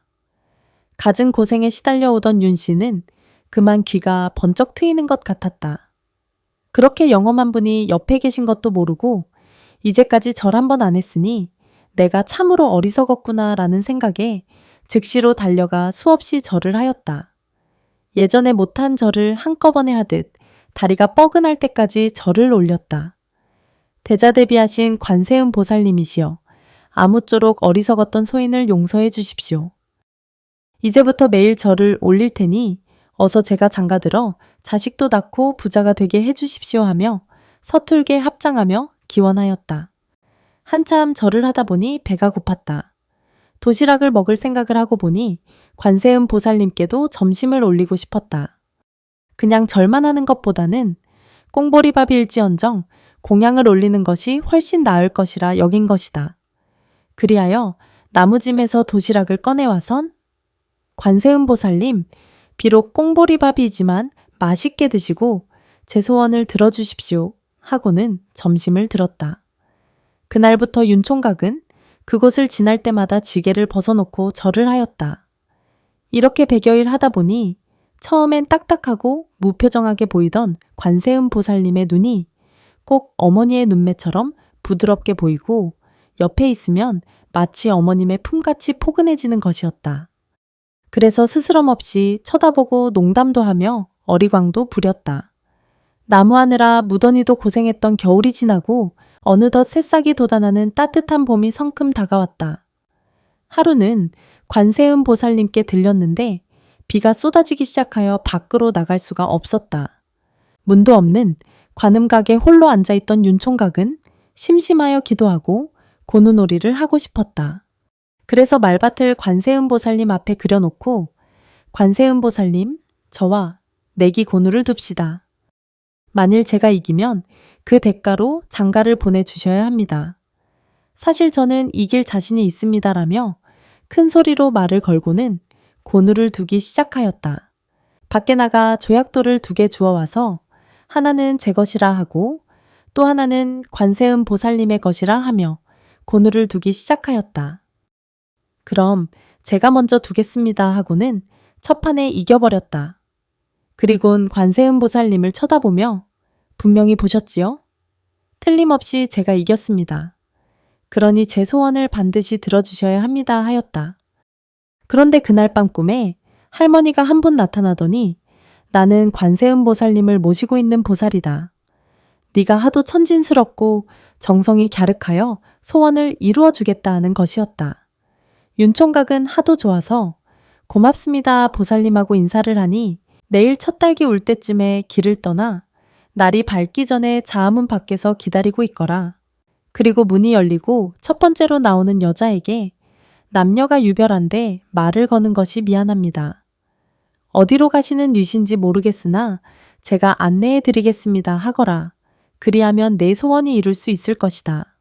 갖은 고생에 시달려오던 윤 씨는 그만 귀가 번쩍 트이는 것 같았다. 그렇게 영험한 분이 옆에 계신 것도 모르고 이제까지 절 한 번 안 했으니 내가 참으로 어리석었구나 라는 생각에 즉시로 달려가 수없이 절을 하였다. 예전에 못한 절을 한꺼번에 하듯 다리가 뻐근할 때까지 절을 올렸다. 대자대비하신 관세음 보살님이시여 아무쪼록 어리석었던 소인을 용서해 주십시오. 이제부터 매일 절을 올릴 테니 어서 제가 장가들어 자식도 낳고 부자가 되게 해주십시오 하며 서툴게 합장하며 기원하였다. 한참 절을 하다 보니 배가 고팠다. 도시락을 먹을 생각을 하고 보니 관세음 보살님께도 점심을 올리고 싶었다. 그냥 절만 하는 것보다는 꽁보리밥일지언정 공양을 올리는 것이 훨씬 나을 것이라 여긴 것이다. 그리하여 나무짐에서 도시락을 꺼내와선 관세음 보살님, 비록 꽁보리밥이지만 맛있게 드시고 제 소원을 들어주십시오 하고는 점심을 들었다. 그날부터 윤총각은 그곳을 지날 때마다 지게를 벗어놓고 절을 하였다. 이렇게 100여일 하다 보니 처음엔 딱딱하고 무표정하게 보이던 관세음 보살님의 눈이 꼭 어머니의 눈매처럼 부드럽게 보이고 옆에 있으면 마치 어머님의 품같이 포근해지는 것이었다. 그래서 스스럼 없이 쳐다보고 농담도 하며 어리광도 부렸다. 나무하느라 무더니도 고생했던 겨울이 지나고 어느덧 새싹이 돋아나는 따뜻한 봄이 성큼 다가왔다. 하루는 관세음 보살님께 들렸는데 비가 쏟아지기 시작하여 밖으로 나갈 수가 없었다. 문도 없는 관음각에 홀로 앉아있던 윤총각은 심심하여 기도하고 고누놀이를 하고 싶었다. 그래서 말밭을 관세음 보살님 앞에 그려놓고 관세음 보살님, 저와 내기 고누를 둡시다. 만일 제가 이기면 그 대가로 장가를 보내주셔야 합니다. 사실 저는 이길 자신이 있습니다라며 큰 소리로 말을 걸고는 고누를 두기 시작하였다. 밖에 나가 조약돌을 2개 주워와서 하나는 제 것이라 하고 또 하나는 관세음 보살님의 것이라 하며 고누를 두기 시작하였다. 그럼 제가 먼저 두겠습니다 하고는 첫 판에 이겨버렸다. 그리곤 관세음 보살님을 쳐다보며 분명히 보셨지요? 틀림없이 제가 이겼습니다. 그러니 제 소원을 반드시 들어주셔야 합니다 하였다. 그런데 그날 밤 꿈에 할머니가 한 분 나타나더니 나는 관세음 보살님을 모시고 있는 보살이다. 네가 하도 천진스럽고 정성이 갸륵하여 소원을 이루어 주겠다 하는 것이었다. 윤총각은 하도 좋아서 고맙습니다 보살님하고 인사를 하니 내일 첫 딸기 울 때쯤에 길을 떠나 날이 밝기 전에 자아문 밖에서 기다리고 있거라. 그리고 문이 열리고 첫 번째로 나오는 여자에게 남녀가 유별한데 말을 거는 것이 미안합니다. 어디로 가시는 뉘신지 모르겠으나 제가 안내해 드리겠습니다 하거라. 그리하면 내 소원이 이룰 수 있을 것이다.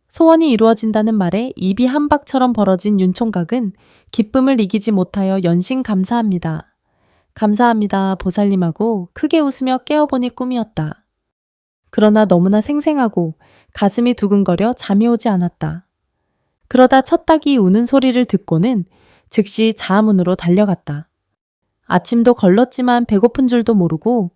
소원이 이루어진다는 말에 입이 한박처럼 벌어진 윤총각은 기쁨을 이기지 못하여 연신 감사합니다. 감사합니다 보살님하고 크게 웃으며 깨어보니 꿈이었다. 그러나 너무나 생생하고 가슴이 두근거려 잠이 오지 않았다. 그러다 첫 닭이 우는 소리를 듣고는 즉시 자아문으로 달려갔다. 아침도 걸렀지만 배고픈 줄도 모르고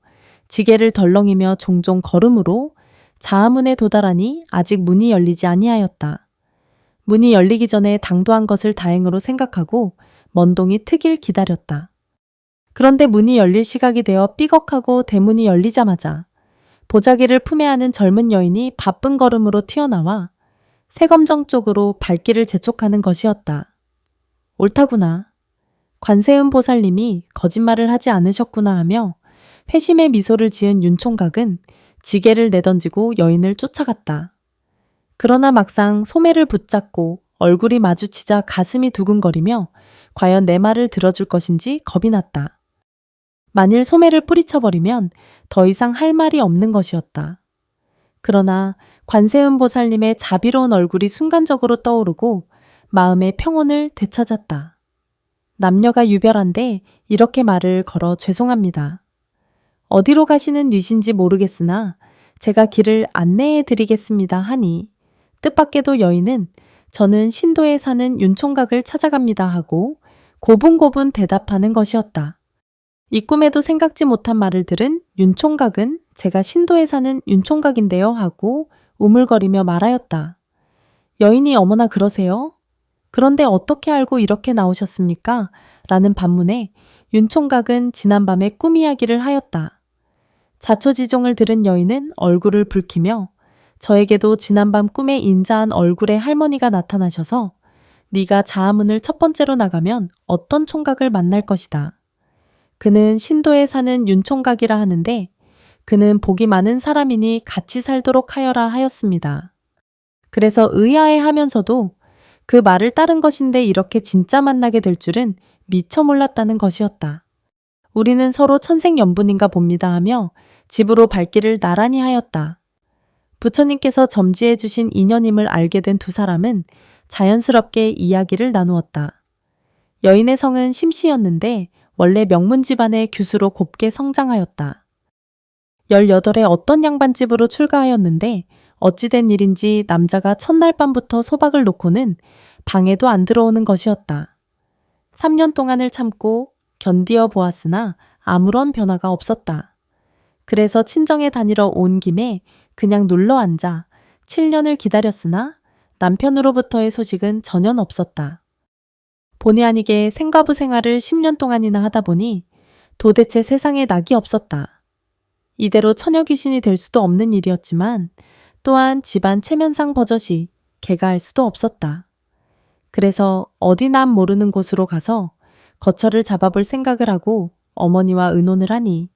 지게를 덜렁이며 종종 걸음으로 자아문에 도달하니 아직 문이 열리지 아니하였다. 문이 열리기 전에 당도한 것을 다행으로 생각하고 먼동이 트길 기다렸다. 그런데 문이 열릴 시각이 되어 삐걱하고 대문이 열리자마자 보자기를 품에 안은 젊은 여인이 바쁜 걸음으로 튀어나와 세검정 쪽으로 발길을 재촉하는 것이었다. 옳다구나. 관세음 보살님이 거짓말을 하지 않으셨구나 하며 회심의 미소를 지은 윤총각은 지게를 내던지고 여인을 쫓아갔다. 그러나 막상 소매를 붙잡고 얼굴이 마주치자 가슴이 두근거리며 과연 내 말을 들어줄 것인지 겁이 났다. 만일 소매를 뿌리쳐버리면 더 이상 할 말이 없는 것이었다. 그러나 관세음 보살님의 자비로운 얼굴이 순간적으로 떠오르고 마음의 평온을 되찾았다. 남녀가 유별한데 이렇게 말을 걸어 죄송합니다. 어디로 가시는 뉘신지 모르겠으나 제가 길을 안내해 드리겠습니다 하니 뜻밖에도 여인은 저는 신도에 사는 윤총각을 찾아갑니다 하고 고분고분 대답하는 것이었다. 이 꿈에도 생각지 못한 말을 들은 윤총각은 제가 신도에 사는 윤총각인데요 하고 우물거리며 말하였다. 여인이 어머나 그러세요? 그런데 어떻게 알고 이렇게 나오셨습니까? 라는 반문에 윤총각은 지난밤에 꿈 이야기를 하였다. 자초지종을 들은 여인은 얼굴을 붉히며 저에게도 지난밤 꿈에 인자한 얼굴의 할머니가 나타나셔서 네가 자아문을 첫 번째로 나가면 어떤 총각을 만날 것이다. 그는 신도에 사는 윤총각이라 하는데 그는 복이 많은 사람이니 같이 살도록 하여라 하였습니다. 그래서 의아해하면서도 그 말을 따른 것인데 이렇게 진짜 만나게 될 줄은 미처 몰랐다는 것이었다. 우리는 서로 천생연분인가 봅니다 하며 집으로 발길을 나란히 하였다. 부처님께서 점지해 주신 인연임을 알게 된 두 사람은 자연스럽게 이야기를 나누었다. 여인의 성은 심씨였는데 원래 명문 집안의 규수로 곱게 성장하였다. 18에 어떤 양반집으로 출가하였는데 어찌된 일인지 남자가 첫날 밤부터 소박을 놓고는 방에도 안 들어오는 것이었다. 3년 동안을 참고 견디어 보았으나 아무런 변화가 없었다. 그래서 친정에 다니러 온 김에 그냥 눌러 앉아 7년을 기다렸으나 남편으로부터의 소식은 전혀 없었다. 본의 아니게 생가부 생활을 10년 동안이나 하다 보니 도대체 세상에 낙이 없었다. 이대로 처녀 귀신이 될 수도 없는 일이었지만 또한 집안 체면상 버젓이 개가할 수도 없었다. 그래서 어디 남 모르는 곳으로 가서 거처를 잡아볼 생각을 하고 어머니와 의논을 하니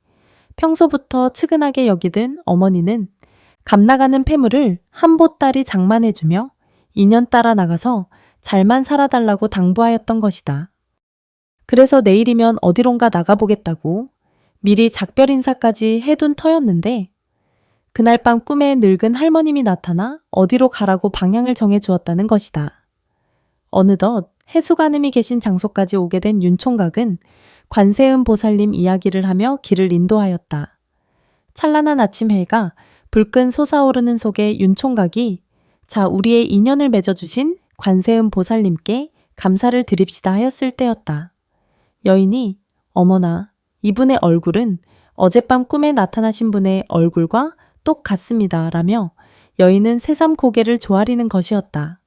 평소부터 측은하게 여기던 어머니는 값나가는 폐물을 한 보따리 장만해주며 2년 따라 나가서 잘만 살아달라고 당부하였던 것이다. 그래서 내일이면 어디론가 나가보겠다고 미리 작별 인사까지 해둔 터였는데 그날 밤 꿈에 늙은 할머님이 나타나 어디로 가라고 방향을 정해주었다는 것이다. 어느덧 해수가늠이 계신 장소까지 오게 된 윤총각은 관세음 보살님 이야기를 하며 길을 인도하였다. 찬란한 아침 해가 불끈 솟아오르는 속에 윤총각이 자 우리의 인연을 맺어주신 관세음 보살님께 감사를 드립시다 하였을 때였다. 여인이 어머나 이분의 얼굴은 어젯밤 꿈에 나타나신 분의 얼굴과 똑같습니다 라며 여인은 새삼 고개를 조아리는 것이었다.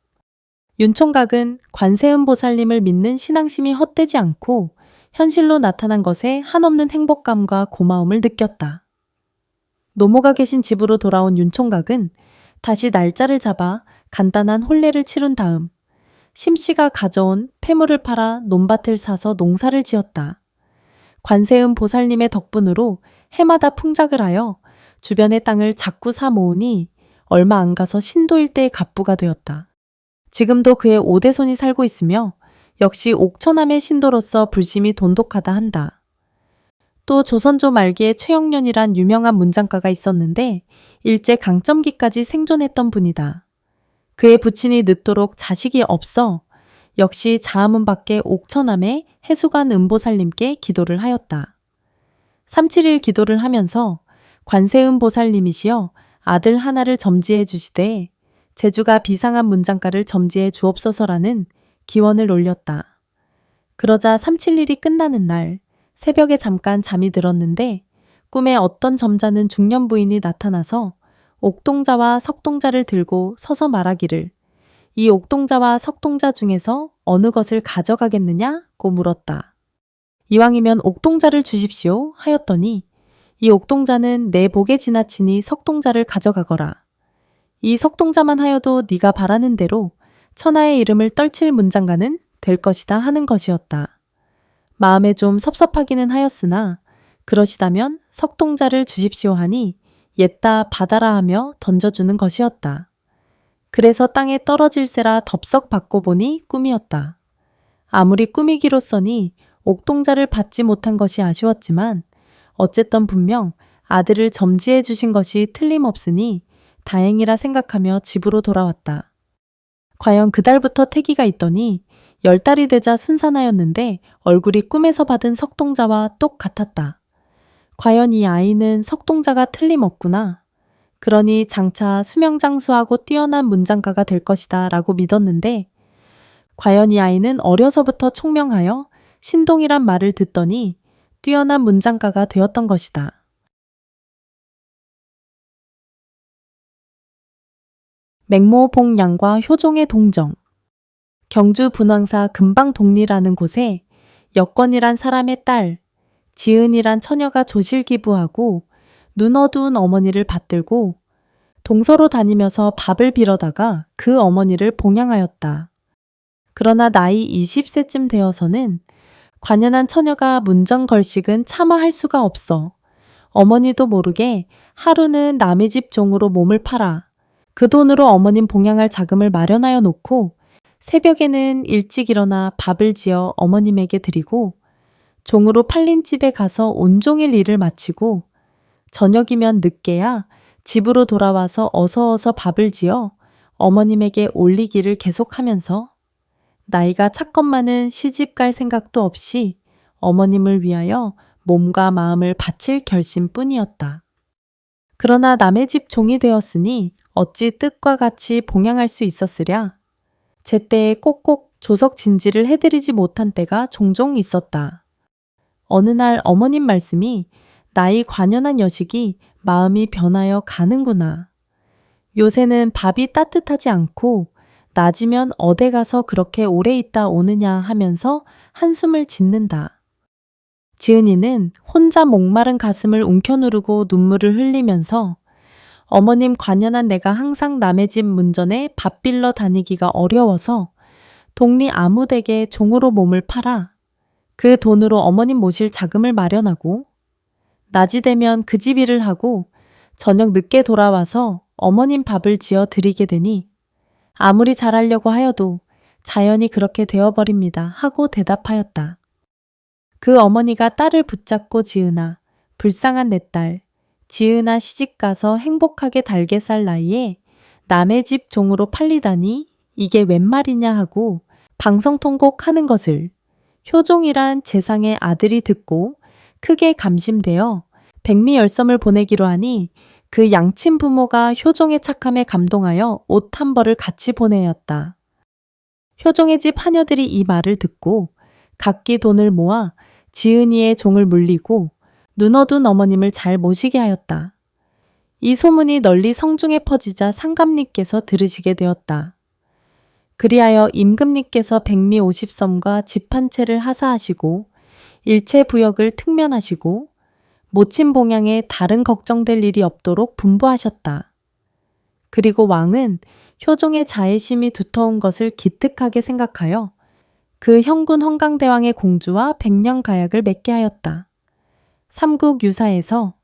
윤총각은 관세음 보살님을 믿는 신앙심이 헛되지 않고 현실로 나타난 것에 한없는 행복감과 고마움을 느꼈다. 노모가 계신 집으로 돌아온 윤총각은 다시 날짜를 잡아 간단한 혼례를 치룬 다음 심씨가 가져온 폐물을 팔아 논밭을 사서 농사를 지었다. 관세음 보살님의 덕분으로 해마다 풍작을 하여 주변의 땅을 자꾸 사 모으니 얼마 안 가서 신도 일대의 갑부가 되었다. 지금도 그의 5대손이 살고 있으며 역시 옥천암의 신도로서 불심이 돈독하다 한다. 또 조선조 말기에 최영련이란 유명한 문장가가 있었는데 일제 강점기까지 생존했던 분이다. 그의 부친이 늦도록 자식이 없어 역시 자아문 밖에 옥천암의 해수관 은보살님께 기도를 하였다. 371 기도를 하면서 관세음 보살님이시여 아들 하나를 점지해 주시되 제주가 비상한 문장가를 점지해 주옵소서라는 기원을 올렸다. 그러자 371이 끝나는 날 새벽에 잠깐 잠이 들었는데 꿈에 어떤 점잖은 중년 부인이 나타나서 옥동자와 석동자를 들고 서서 말하기를 이 옥동자와 석동자 중에서 어느 것을 가져가겠느냐고 물었다. 이왕이면 옥동자를 주십시오 하였더니 이 옥동자는 내 복에 지나치니 석동자를 가져가거라. 이 석동자만 하여도 네가 바라는 대로 천하의 이름을 떨칠 문장가는 될 것이다 하는 것이었다. 마음에 좀 섭섭하기는 하였으나 그러시다면 석동자를 주십시오 하니 옛다 받아라 하며 던져주는 것이었다. 그래서 땅에 떨어질세라 덥석 받고 보니 꿈이었다. 아무리 꿈이기로써니 옥동자를 받지 못한 것이 아쉬웠지만 어쨌든 분명 아들을 점지해 주신 것이 틀림없으니 다행이라 생각하며 집으로 돌아왔다. 과연 그달부터 태기가 있더니 10달이 되자 순산하였는데 얼굴이 꿈에서 받은 석동자와 똑같았다. 과연 이 아이는 석동자가 틀림없구나. 그러니 장차 수명장수하고 뛰어난 문장가가 될 것이다 라고 믿었는데 과연 이 아이는 어려서부터 총명하여 신동이란 말을 듣더니 뛰어난 문장가가 되었던 것이다. 맹모봉양과 효종의 동정. 경주 분황사 금방동리라는 곳에 여건이란 사람의 딸, 지은이란 처녀가 조실기부하고 눈 어두운 어머니를 받들고 동서로 다니면서 밥을 빌어다가 그 어머니를 봉양하였다. 그러나 나이 20세쯤 되어서는 관연한 처녀가 문정걸식은 차마 할 수가 없어. 어머니도 모르게 하루는 남의 집 종으로 몸을 팔아 그 돈으로 어머님 봉양할 자금을 마련하여 놓고 새벽에는 일찍 일어나 밥을 지어 어머님에게 드리고 종으로 팔린 집에 가서 온종일 일을 마치고 저녁이면 늦게야 집으로 돌아와서 어서 밥을 지어 어머님에게 올리기를 계속하면서 나이가 찼건만은 시집 갈 생각도 없이 어머님을 위하여 몸과 마음을 바칠 결심뿐이었다. 그러나 남의 집 종이 되었으니 어찌 뜻과 같이 봉양할 수 있었으랴. 제때에 꼭꼭 조석 진지를 해드리지 못한 때가 종종 있었다. 어느 날 어머님 말씀이 나이 관연한 여식이 마음이 변하여 가는구나. 요새는 밥이 따뜻하지 않고 낮이면 어디 가서 그렇게 오래 있다 오느냐 하면서 한숨을 짓는다. 지은이는 혼자 목마른 가슴을 움켜누르고 눈물을 흘리면서 어머님 관연한 내가 항상 남의 집 문전에 밥 빌러 다니기가 어려워서 동리 아무데게 종으로 몸을 팔아 그 돈으로 어머님 모실 자금을 마련하고 낮이 되면 그 집 일을 하고 저녁 늦게 돌아와서 어머님 밥을 지어 드리게 되니 아무리 잘하려고 하여도 자연히 그렇게 되어버립니다 하고 대답하였다. 그 어머니가 딸을 붙잡고 지은아, 불쌍한 내 딸, 지은아 시집가서 행복하게 달게 살 나이에 남의 집 종으로 팔리다니 이게 웬 말이냐 하고 방성통곡 하는 것을 효종이란 재상의 아들이 듣고 크게 감심되어 백미열섬을 보내기로 하니 그 양친 부모가 효종의 착함에 감동하여 옷 한 벌을 같이 보내었다. 효종의 집 하녀들이 이 말을 듣고 각기 돈을 모아 지은이의 종을 물리고 눈 어두운 어머님을 잘 모시게 하였다. 이 소문이 널리 성중에 퍼지자 상감님께서 들으시게 되었다. 그리하여 임금님께서 백미 50섬과 집 한 채를 하사하시고 일체 부역을 특면하시고 모친 봉양에 다른 걱정될 일이 없도록 분부하셨다. 그리고 왕은 효종의 자애심이 두터운 것을 기특하게 생각하여 그 형군 헌강대왕의 공주와 백년가약을 맺게 하였다. 삼국유사에서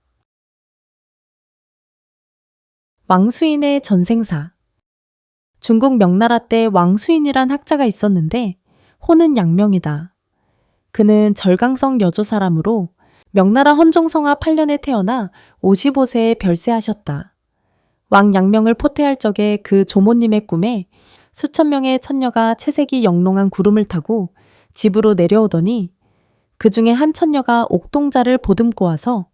왕수인의 전생사. 중국 명나라 때 왕수인이란 학자가 있었는데 호는 양명이다. 그는 절강성 여조 사람으로 명나라 헌종성하 8년에 태어나 55세에 별세하셨다. 왕 양명을 포태할 적에 그 조모님의 꿈에 수천 명의 천녀가 채색이 영롱한 구름을 타고 집으로 내려오더니 그 중에 한 천녀가 옥동자를 보듬고 와서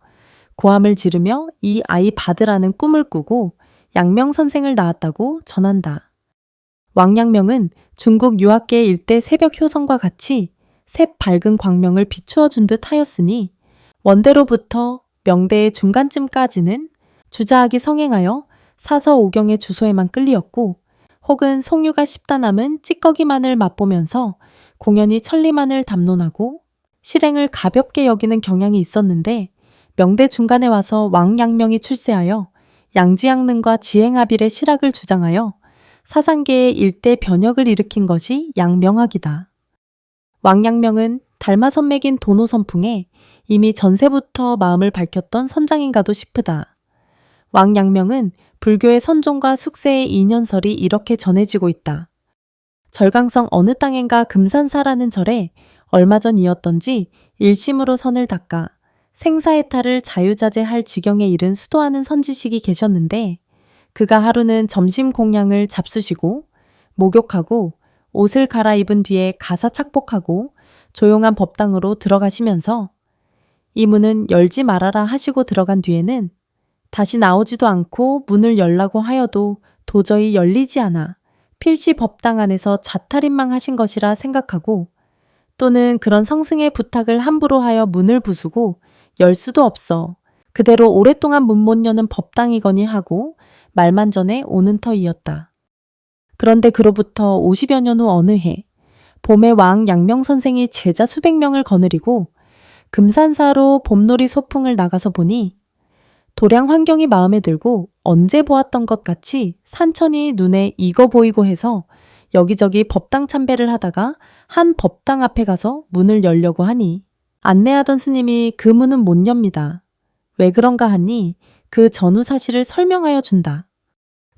고함을 지르며 이 아이 받으라는 꿈을 꾸고 양명 선생을 낳았다고 전한다. 왕양명은 중국 유학계 일대 새벽 효성과 같이 새 밝은 광명을 비추어 준 듯 하였으니 원대로부터 명대의 중간쯤까지는 주자하기 성행하여 사서 오경의 주소에만 끌리었고 혹은 송유가 씹다 남은 찌꺼기만을 맛보면서 공연히 천리만을 담론하고 실행을 가볍게 여기는 경향이 있었는데 명대 중간에 와서 왕양명이 출세하여 양지양능과 지행합일의 실학을 주장하여 사상계에 일대 변혁을 일으킨 것이 양명학이다. 왕양명은 달마선맥인 도노선풍에 이미 전세부터 마음을 밝혔던 선장인가도 싶으다. 왕양명은 불교의 선종과 숙세의 인연설이 이렇게 전해지고 있다. 절강성 어느 땅엔가 금산사라는 절에 얼마 전이었던지 일심으로 선을 닦아 생사해탈을 자유자재할 지경에 이른 수도하는 선지식이 계셨는데 그가 하루는 점심 공양을 잡수시고 목욕하고 옷을 갈아입은 뒤에 가사 착복하고 조용한 법당으로 들어가시면서 이 문은 열지 말아라 하시고 들어간 뒤에는 다시 나오지도 않고 문을 열라고 하여도 도저히 열리지 않아 필시 법당 안에서 좌탈인망 하신 것이라 생각하고 또는 그런 성승의 부탁을 함부로 하여 문을 부수고 열 수도 없어 그대로 오랫동안 문 못 여는 법당이거니 하고 말만 전에 오는 터이었다. 그런데 그로부터 50여 년 후 어느 해 봄에 왕 양명 선생이 제자 수백 명을 거느리고 금산사로 봄놀이 소풍을 나가서 보니 도량 환경이 마음에 들고 언제 보았던 것 같이 산천이 눈에 익어 보이고 해서 여기저기 법당 참배를 하다가 한 법당 앞에 가서 문을 열려고 하니 안내하던 스님이 그 문은 못 엽니다. 왜 그런가 하니 그 전후 사실을 설명하여 준다.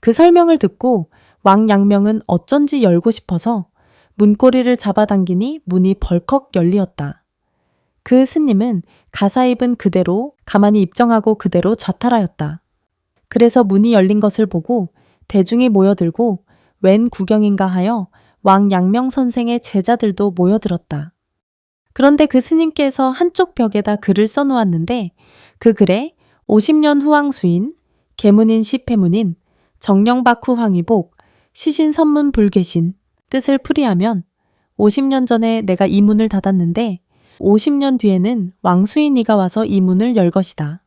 그 설명을 듣고 왕양명은 어쩐지 열고 싶어서 문고리를 잡아당기니 문이 벌컥 열리었다. 그 스님은 가사입은 그대로 가만히 입정하고 그대로 좌탈하였다. 그래서 문이 열린 것을 보고 대중이 모여들고 웬 구경인가 하여 왕양명 선생의 제자들도 모여들었다. 그런데 그 스님께서 한쪽 벽에다 글을 써놓았는데 그 글에 50년 후왕수인 계문인 시패문인 정령박후 황의복 시신 선문 불계신 뜻을 풀이하면 50년 전에 내가 이 문을 닫았는데 50년 뒤에는 왕수인이가 와서 이 문을 열 것이다.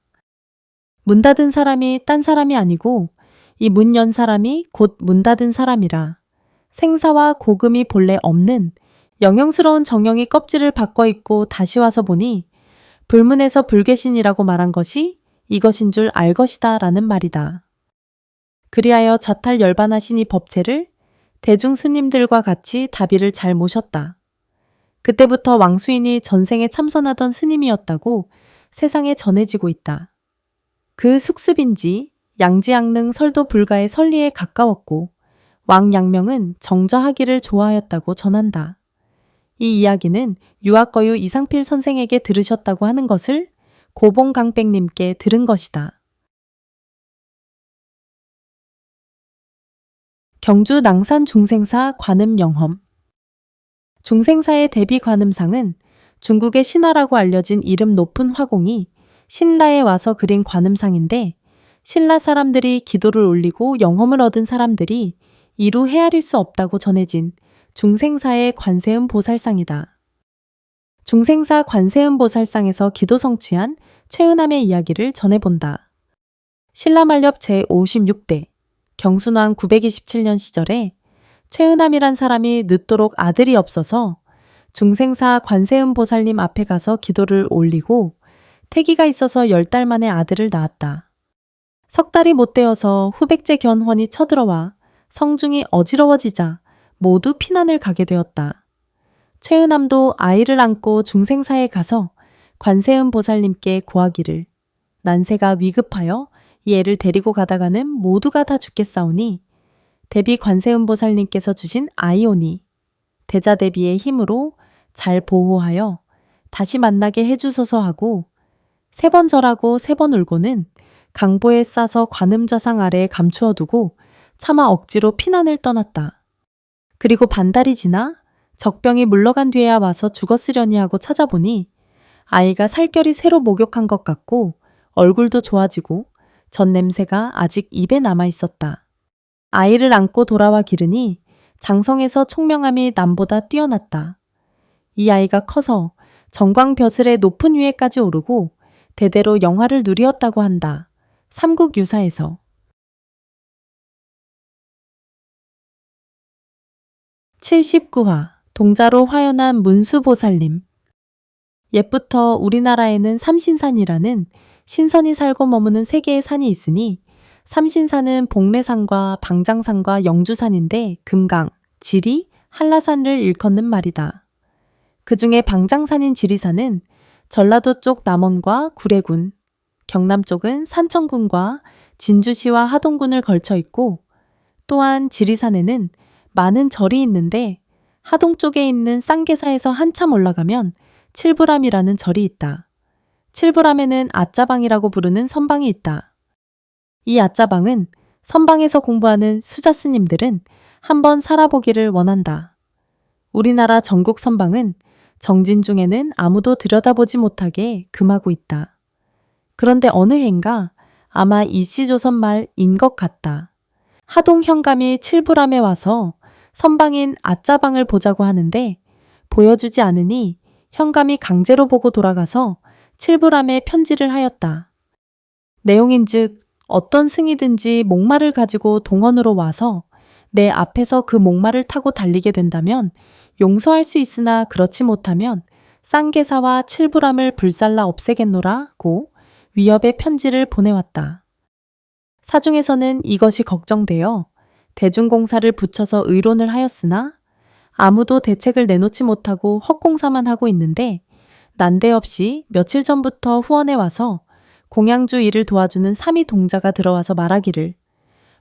문 닫은 사람이 딴 사람이 아니고 이 문 연 사람이 곧 문 닫은 사람이라. 생사와 고금이 본래 없는 영영스러운 정령이 껍질을 바꿔 입고 다시 와서 보니 불문에서 불계신이라고 말한 것이 이것인 줄 알 것이다 라는 말이다. 그리하여 좌탈 열반하신 이 법체를 대중 스님들과 같이 다비를 잘 모셨다. 그때부터 왕수인이 전생에 참선하던 스님이었다고 세상에 전해지고 있다. 그 숙습인지 양지양릉 설도 불가의 설리에 가까웠고 왕양명은 정저하기를 좋아하였다고 전한다. 이 이야기는 유학거유 이상필 선생에게 들으셨다고 하는 것을 고봉강백님께 들은 것이다. 경주 낭산 중생사 관음영험 중생사의 대비 관음상은 중국의 신화라고 알려진 이름 높은 화공이 신라에 와서 그린 관음상인데 신라 사람들이 기도를 올리고 영험을 얻은 사람들이 이루 헤아릴 수 없다고 전해진 중생사의 관세음 보살상이다. 중생사 관세음 보살상에서 기도 성취한 최은함의 이야기를 전해본다. 신라말렵 제56대 경순왕 927년 시절에 최은함이란 사람이 늦도록 아들이 없어서 중생사 관세음 보살님 앞에 가서 기도를 올리고 태기가 있어서 10달 만에 아들을 낳았다. 석 달이 못 되어서 후백제 견훤이 쳐들어와 성중이 어지러워지자 모두 피난을 가게 되었다. 최은함도 아이를 안고 중생사에 가서 관세음 보살님께 고하기를 난세가 위급하여 이 애를 데리고 가다가는 모두가 다 죽겠사오니 대비 관세음 보살님께서 주신 아이오니 대자대비의 힘으로 잘 보호하여 다시 만나게 해주소서 하고 3번 절하고 3번 울고는 강보에 싸서 관음자상 아래에 감추어 두고 차마 억지로 피난을 떠났다. 그리고 반달이 지나 적병이 물러간 뒤에야 와서 죽었으려니 하고 찾아보니 아이가 살결이 새로 목욕한 것 같고 얼굴도 좋아지고 전 냄새가 아직 입에 남아 있었다. 아이를 안고 돌아와 기르니 장성에서 총명함이 남보다 뛰어났다. 이 아이가 커서 정광벼슬의 높은 위에까지 오르고 대대로 영화를 누리었다고 한다. 삼국유사에서. 79화 동자로 화연한 문수보살님. 옛부터 우리나라에는 삼신산이라는 신선이 살고 머무는 세 개의 산이 있으니 삼신산은 복례산과 방장산과 영주산인데 금강, 지리, 한라산을 일컫는 말이다. 그 중에 방장산인 지리산은 전라도 쪽 남원과 구례군, 경남 쪽은 산청군과 진주시와 하동군을 걸쳐 있고 또한 지리산에는 많은 절이 있는데 하동 쪽에 있는 쌍계사에서 한참 올라가면 칠부람이라는 절이 있다. 칠부람에는 아짜방이라고 부르는 선방이 있다. 이 아짜방은 선방에서 공부하는 수자 스님들은 한번 살아보기를 원한다. 우리나라 전국 선방은 정진 중에는 아무도 들여다보지 못하게 금하고 있다. 그런데 어느 해인가 아마 이씨조선 말인 것 같다. 하동 현감이 칠부람에 와서 선방인 아짜방을 보자고 하는데 보여주지 않으니 현감이 강제로 보고 돌아가서 칠부람에 편지를 하였다. 내용인즉 어떤 승이든지 목마를 가지고 동원으로 와서 내 앞에서 그 목마를 타고 달리게 된다면 용서할 수 있으나 그렇지 못하면 쌍계사와 칠부람을 불살라 없애겠노라고 위협의 편지를 보내왔다. 사중에서는 이것이 걱정되어 대중공사를 붙여서 의론을 하였으나 아무도 대책을 내놓지 못하고 헛공사만 하고 있는데 난데없이 며칠 전부터 후원에 와서 공양주 일을 도와주는 삼위 동자가 들어와서 말하기를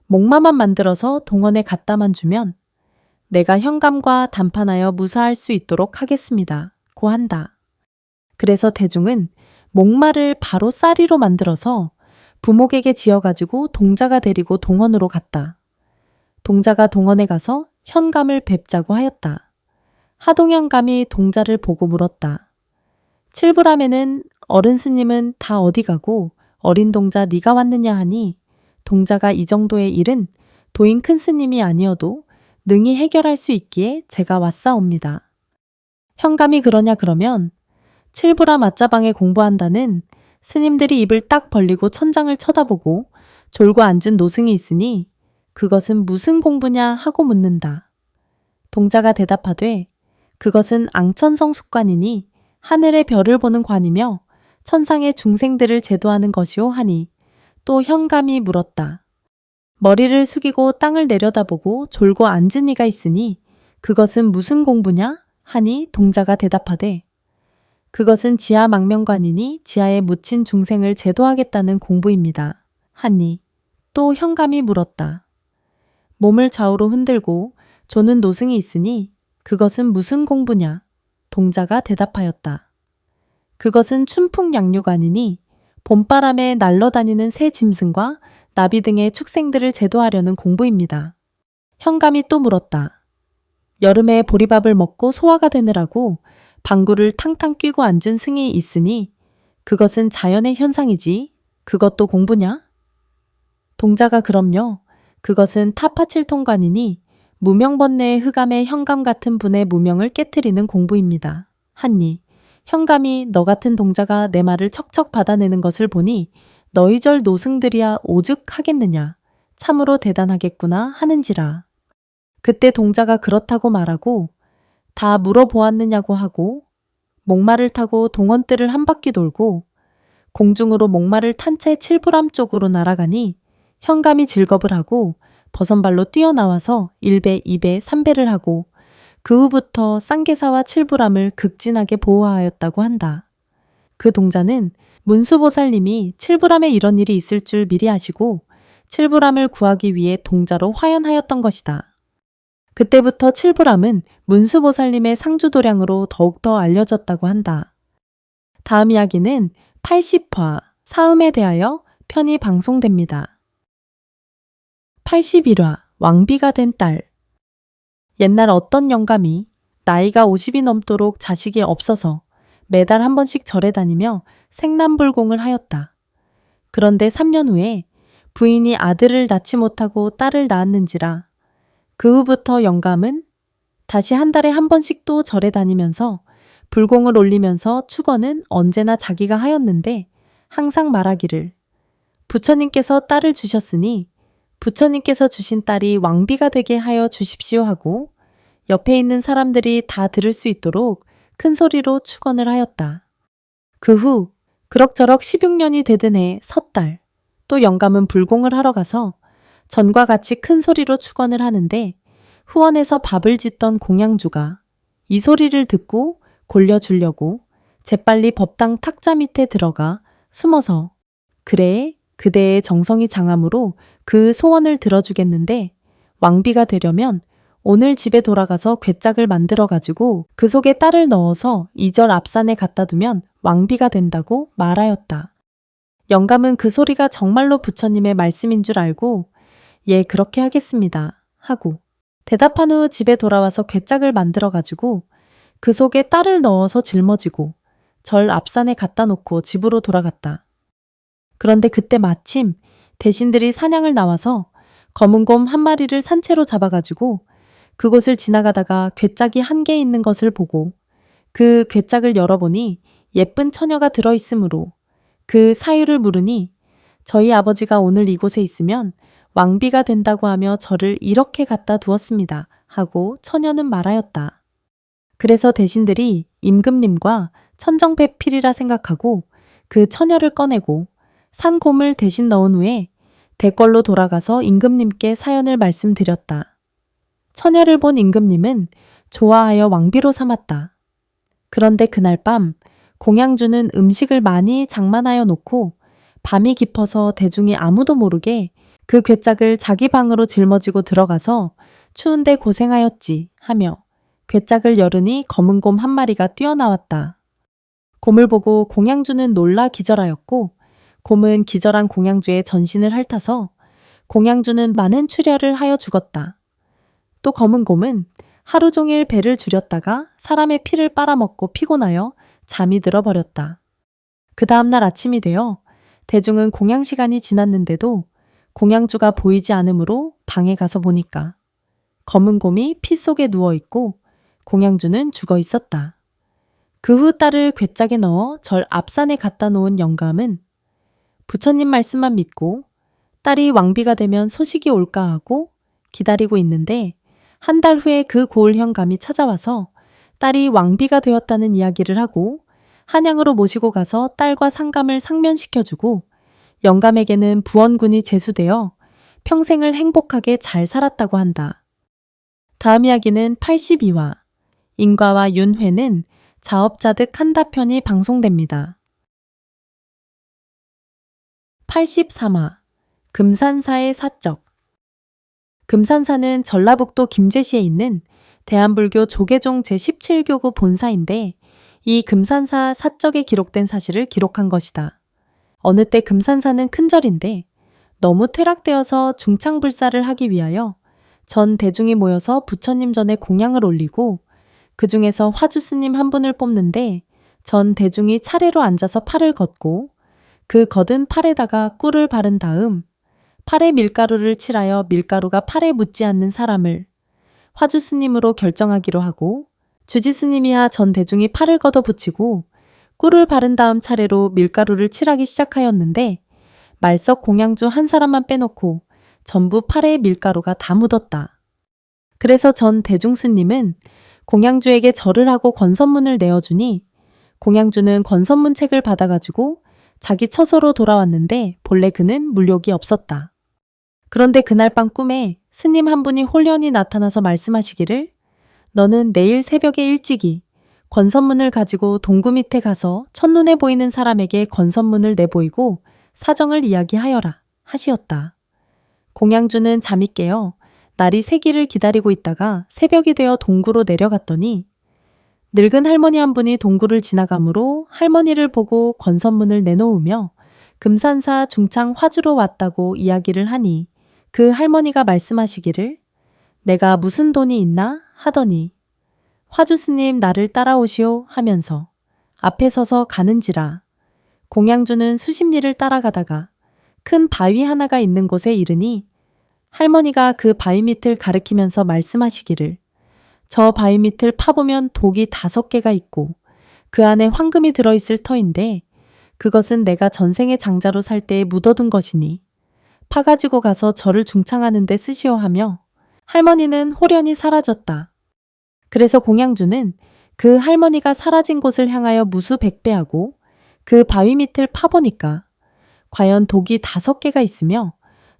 목마만 만들어서 동원에 갖다만 주면 내가 현감과 담판하여 무사할 수 있도록 하겠습니다. 고 한다. 그래서 대중은 목마를 바로 쌀이로 만들어서 부목에게 지어가지고 동자가 데리고 동원으로 갔다. 동자가 동원에 가서 현감을 뵙자고 하였다. 하동현감이 동자를 보고 물었다. 칠부람에는 어른 스님은 다 어디 가고 어린 동자 네가 왔느냐 하니 동자가 이 정도의 일은 도인 큰 스님이 아니어도 능히 해결할 수 있기에 제가 왔사옵니다. 현감이 그러냐 그러면 칠부람 아짜방에 공부한다는 스님들이 입을 딱 벌리고 천장을 쳐다보고 졸고 앉은 노승이 있으니 그것은 무슨 공부냐 하고 묻는다. 동자가 대답하되 그것은 앙천성 숙관이니 하늘의 별을 보는 관이며 천상의 중생들을 제도하는 것이오 하니 또 현감이 물었다. 머리를 숙이고 땅을 내려다보고 졸고 앉은 이가 있으니 그것은 무슨 공부냐 하니 동자가 대답하되 그것은 지하 망명관이니 지하에 묻힌 중생을 제도하겠다는 공부입니다. 하니 또 현감이 물었다. 몸을 좌우로 흔들고 조는 노승이 있으니 그것은 무슨 공부냐? 동자가 대답하였다. 그것은 춘풍양육관이니 봄바람에 날러다니는 새 짐승과 나비 등의 축생들을 제도하려는 공부입니다. 현감이 또 물었다. 여름에 보리밥을 먹고 소화가 되느라고 방구를 탕탕 끼고 앉은 승이 있으니 그것은 자연의 현상이지 그것도 공부냐? 동자가 그럼요. 그것은 타파칠통관이니 무명번뇌의 흑암의 현감 같은 분의 무명을 깨트리는 공부입니다. 하니 현감이 너 같은 동자가 내 말을 척척 받아내는 것을 보니 너희절 노승들이야 오죽 하겠느냐. 참으로 대단하겠구나 하는지라. 그때 동자가 그렇다고 말하고 다 물어보았느냐고 하고 목마를 타고 동원뜰을 한 바퀴 돌고 공중으로 목마를 탄 채 칠부람 쪽으로 날아가니 현감이 즐겁을 하고 버선발로 뛰어나와서 1배, 2배, 3배를 하고 그 후부터 쌍계사와 칠부람을 극진하게 보호하였다고 한다. 그 동자는 문수보살님이 칠부람에 이런 일이 있을 줄 미리 아시고 칠부람을 구하기 위해 동자로 화연하였던 것이다. 그때부터 칠부람은 문수보살님의 상주도량으로 더욱더 알려졌다고 한다. 다음 이야기는 80화 사음에 대하여 편이 방송됩니다. 81화 왕비가 된 딸. 옛날 어떤 영감이 나이가 50이 넘도록 자식이 없어서 매달 한 번씩 절에 다니며 생남불공을 하였다. 그런데 3년 후에 부인이 아들을 낳지 못하고 딸을 낳았는지라 그 후부터 영감은 다시 한 달에 한 번씩 또 절에 다니면서 불공을 올리면서 축원은 언제나 자기가 하였는데 항상 말하기를 부처님께서 딸을 주셨으니 부처님께서 주신 딸이 왕비가 되게 하여 주십시오 하고 옆에 있는 사람들이 다 들을 수 있도록 큰 소리로 축원을 하였다. 그 후 그럭저럭 16년이 되던 해 섣달, 또 영감은 불공을 하러 가서 전과 같이 큰 소리로 축원을 하는데 후원에서 밥을 짓던 공양주가 이 소리를 듣고 골려주려고 재빨리 법당 탁자 밑에 들어가 숨어서 그래 그대의 정성이 장함으로 그 소원을 들어주겠는데 왕비가 되려면 오늘 집에 돌아가서 괴짝을 만들어 가지고 그 속에 딸을 넣어서 2절 앞산에 갖다 두면 왕비가 된다고 말하였다. 영감은 그 소리가 정말로 부처님의 말씀인 줄 알고 예 그렇게 하겠습니다 하고 대답한 후 집에 돌아와서 괴짝을 만들어 가지고 그 속에 딸을 넣어서 짊어지고 절 앞산에 갖다 놓고 집으로 돌아갔다. 그런데 그때 마침 대신들이 사냥을 나와서 검은 곰 한 마리를 산채로 잡아가지고 그곳을 지나가다가 괴짝이 한 개 있는 것을 보고 그 괴짝을 열어보니 예쁜 처녀가 들어있으므로 그 사유를 물으니 저희 아버지가 오늘 이곳에 있으면 왕비가 된다고 하며 저를 이렇게 갖다 두었습니다 하고 처녀는 말하였다. 그래서 대신들이 임금님과 천정배필이라 생각하고 그 처녀를 꺼내고 산 곰을 대신 넣은 후에 대궐로 돌아가서 임금님께 사연을 말씀드렸다. 처녀를 본 임금님은 좋아하여 왕비로 삼았다. 그런데 그날 밤 공양주는 음식을 많이 장만하여 놓고 밤이 깊어서 대중이 아무도 모르게 그 괴짝을 자기 방으로 짊어지고 들어가서 추운데 고생하였지 하며 괴짝을 열으니 검은 곰 한 마리가 뛰어나왔다. 곰을 보고 공양주는 놀라 기절하였고 곰은 기절한 공양주의 전신을 핥아서 공양주는 많은 출혈을 하여 죽었다. 또 검은 곰은 하루 종일 배를 줄였다가 사람의 피를 빨아먹고 피곤하여 잠이 들어버렸다. 그 다음날 아침이 되어 대중은 공양 시간이 지났는데도 공양주가 보이지 않으므로 방에 가서 보니까 검은 곰이 피 속에 누워있고 공양주는 죽어 있었다. 그 후 딸을 괴짝에 넣어 절 앞산에 갖다 놓은 영감은 부처님 말씀만 믿고 딸이 왕비가 되면 소식이 올까 하고 기다리고 있는데 한 달 후에 그 고을 현감이 찾아와서 딸이 왕비가 되었다는 이야기를 하고 한양으로 모시고 가서 딸과 상감을 상면시켜주고 영감에게는 부원군이 제수되어 평생을 행복하게 잘 살았다고 한다. 다음 이야기는 82화 인과와 윤회는 자업자득 한다 편이 방송됩니다. 83화 금산사의 사적. 금산사는 전라북도 김제시에 있는 대한불교 조계종 제17교구 본사인데 이 금산사 사적에 기록된 사실을 기록한 것이다. 어느 때 금산사는 큰절인데 너무 퇴락되어서 중창불사를 하기 위하여 전 대중이 모여서 부처님 전에 공양을 올리고 그 중에서 화주스님 한 분을 뽑는데 전 대중이 차례로 앉아서 팔을 걷고 그 걷은 팔에다가 꿀을 바른 다음 팔에 밀가루를 칠하여 밀가루가 팔에 묻지 않는 사람을 화주스님으로 결정하기로 하고 주지스님이야 전 대중이 팔을 걷어 붙이고 꿀을 바른 다음 차례로 밀가루를 칠하기 시작하였는데 말석 공양주 한 사람만 빼놓고 전부 팔에 밀가루가 다 묻었다. 그래서 전 대중스님은 공양주에게 절을 하고 권선문을 내어주니 공양주는 권선문 책을 받아가지고 자기 처소로 돌아왔는데 본래 그는 물욕이 없었다. 그런데 그날 밤 꿈에 스님 한 분이 홀연히 나타나서 말씀하시기를 너는 내일 새벽에 일찍이 권선문을 가지고 동구 밑에 가서 첫눈에 보이는 사람에게 권선문을 내보이고 사정을 이야기하여라 하시었다. 공양주는 잠이 깨어 날이 새기를 기다리고 있다가 새벽이 되어 동구로 내려갔더니 늙은 할머니 한 분이 동구를 지나가므로 할머니를 보고 권선문을 내놓으며 금산사 중창 화주로 왔다고 이야기를 하니 그 할머니가 말씀하시기를 내가 무슨 돈이 있나 하더니 화주스님 나를 따라오시오 하면서 앞에 서서 가는지라 공양주는 수십 리를 따라가다가 큰 바위 하나가 있는 곳에 이르니 할머니가 그 바위 밑을 가리키면서 말씀하시기를 저 바위 밑을 파보면 독이 5개가 있고 그 안에 황금이 들어있을 터인데 그것은 내가 전생의 장자로 살 때에 묻어둔 것이니 파가지고 가서 저를 중창하는 데 쓰시오 하며 할머니는 홀연히 사라졌다. 그래서 공양주는 그 할머니가 사라진 곳을 향하여 무수백배하고 그 바위 밑을 파보니까 과연 독이 5개가 있으며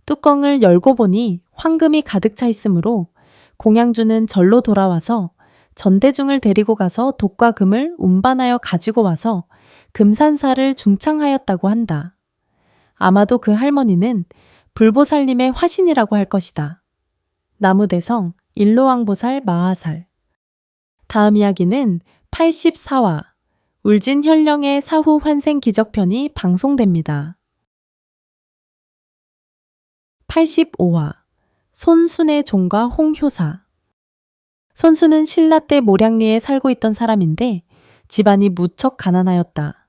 뚜껑을 열고 보니 황금이 가득 차 있으므로 공양주는 절로 돌아와서 전대중을 데리고 가서 독과 금을 운반하여 가지고 와서 금산사를 중창하였다고 한다. 아마도 그 할머니는 불보살님의 화신이라고 할 것이다. 나무대성 일로왕보살 마하살. 다음 이야기는 84화 울진현령의 사후 환생 기적편이 방송됩니다. 85화 손순의 종과 홍효사. 손수는 신라 때 모량리에 살고 있던 사람인데 집안이 무척 가난하였다.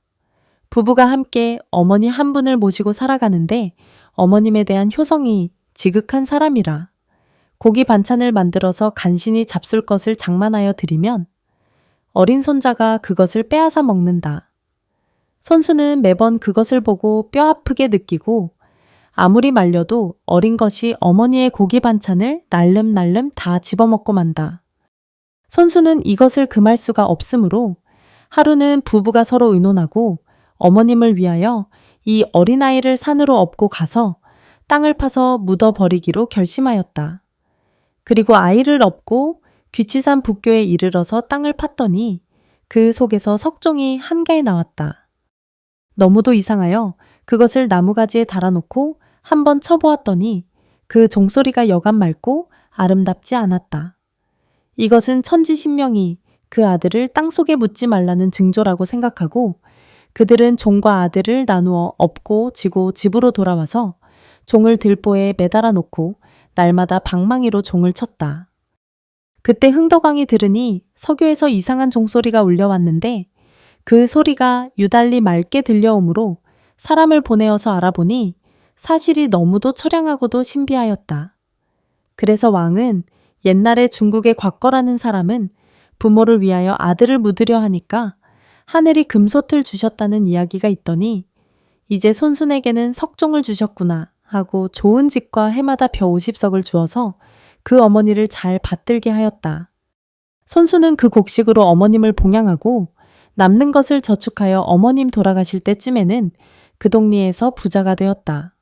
부부가 함께 어머니 한 분을 모시고 살아가는데 어머님에 대한 효성이 지극한 사람이라 고기 반찬을 만들어서 간신히 잡술 것을 장만하여 드리면 어린 손자가 그것을 빼앗아 먹는다. 손수는 매번 그것을 보고 뼈 아프게 느끼고 아무리 말려도 어린 것이 어머니의 고기 반찬을 날름날름 다 집어먹고 만다. 손수는 이것을 금할 수가 없으므로 하루는 부부가 서로 의논하고 어머님을 위하여 이 어린아이를 산으로 업고 가서 땅을 파서 묻어버리기로 결심하였다. 그리고 아이를 업고 귀치산 북교에 이르러서 땅을 팠더니 그 속에서 석종이 한가해 나왔다. 너무도 이상하여 그것을 나무가지에 달아놓고 한번 쳐보았더니 그 종소리가 여간 맑고 아름답지 않았다. 이것은 천지신명이 그 아들을 땅속에 묻지 말라는 징조라고 생각하고 그들은 종과 아들을 나누어 업고 지고 집으로 돌아와서 종을 들보에 매달아 놓고 날마다 방망이로 종을 쳤다. 그때 흥덕왕이 들으니 서교에서 이상한 종소리가 울려왔는데 그 소리가 유달리 맑게 들려오므로 사람을 보내어서 알아보니 사실이 너무도 처량하고도 신비하였다. 그래서 왕은 옛날에 중국의 곽거라는 사람은 부모를 위하여 아들을 묻으려 하니까 하늘이 금솥을 주셨다는 이야기가 있더니 이제 손순에게는 석종을 주셨구나 하고 좋은 집과 해마다 벼 50석을 주어서 그 어머니를 잘 받들게 하였다. 손수는 그 곡식으로 어머님을 봉양하고 남는 것을 저축하여 어머님 돌아가실 때쯤에는 그 동리에서 부자가 되었다.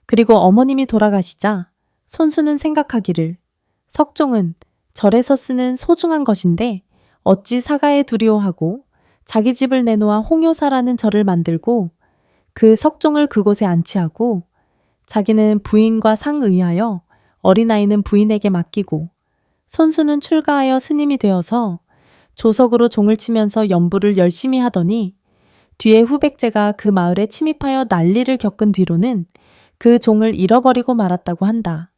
그리고 어머님이 돌아가시자 손수는 생각하기를 석종은 절에서 쓰는 소중한 것인데 어찌 사가에 두리오 하고 자기 집을 내놓아 홍효사라는 절을 만들고 그 석종을 그곳에 안치하고 자기는 부인과 상의하여 어린아이는 부인에게 맡기고 손수는 출가하여 스님이 되어서 조석으로 종을 치면서 연부를 열심히 하더니 뒤에 후백제가 그 마을에 침입하여 난리를 겪은 뒤로는 그 종을 잃어버리고 말았다고 한다.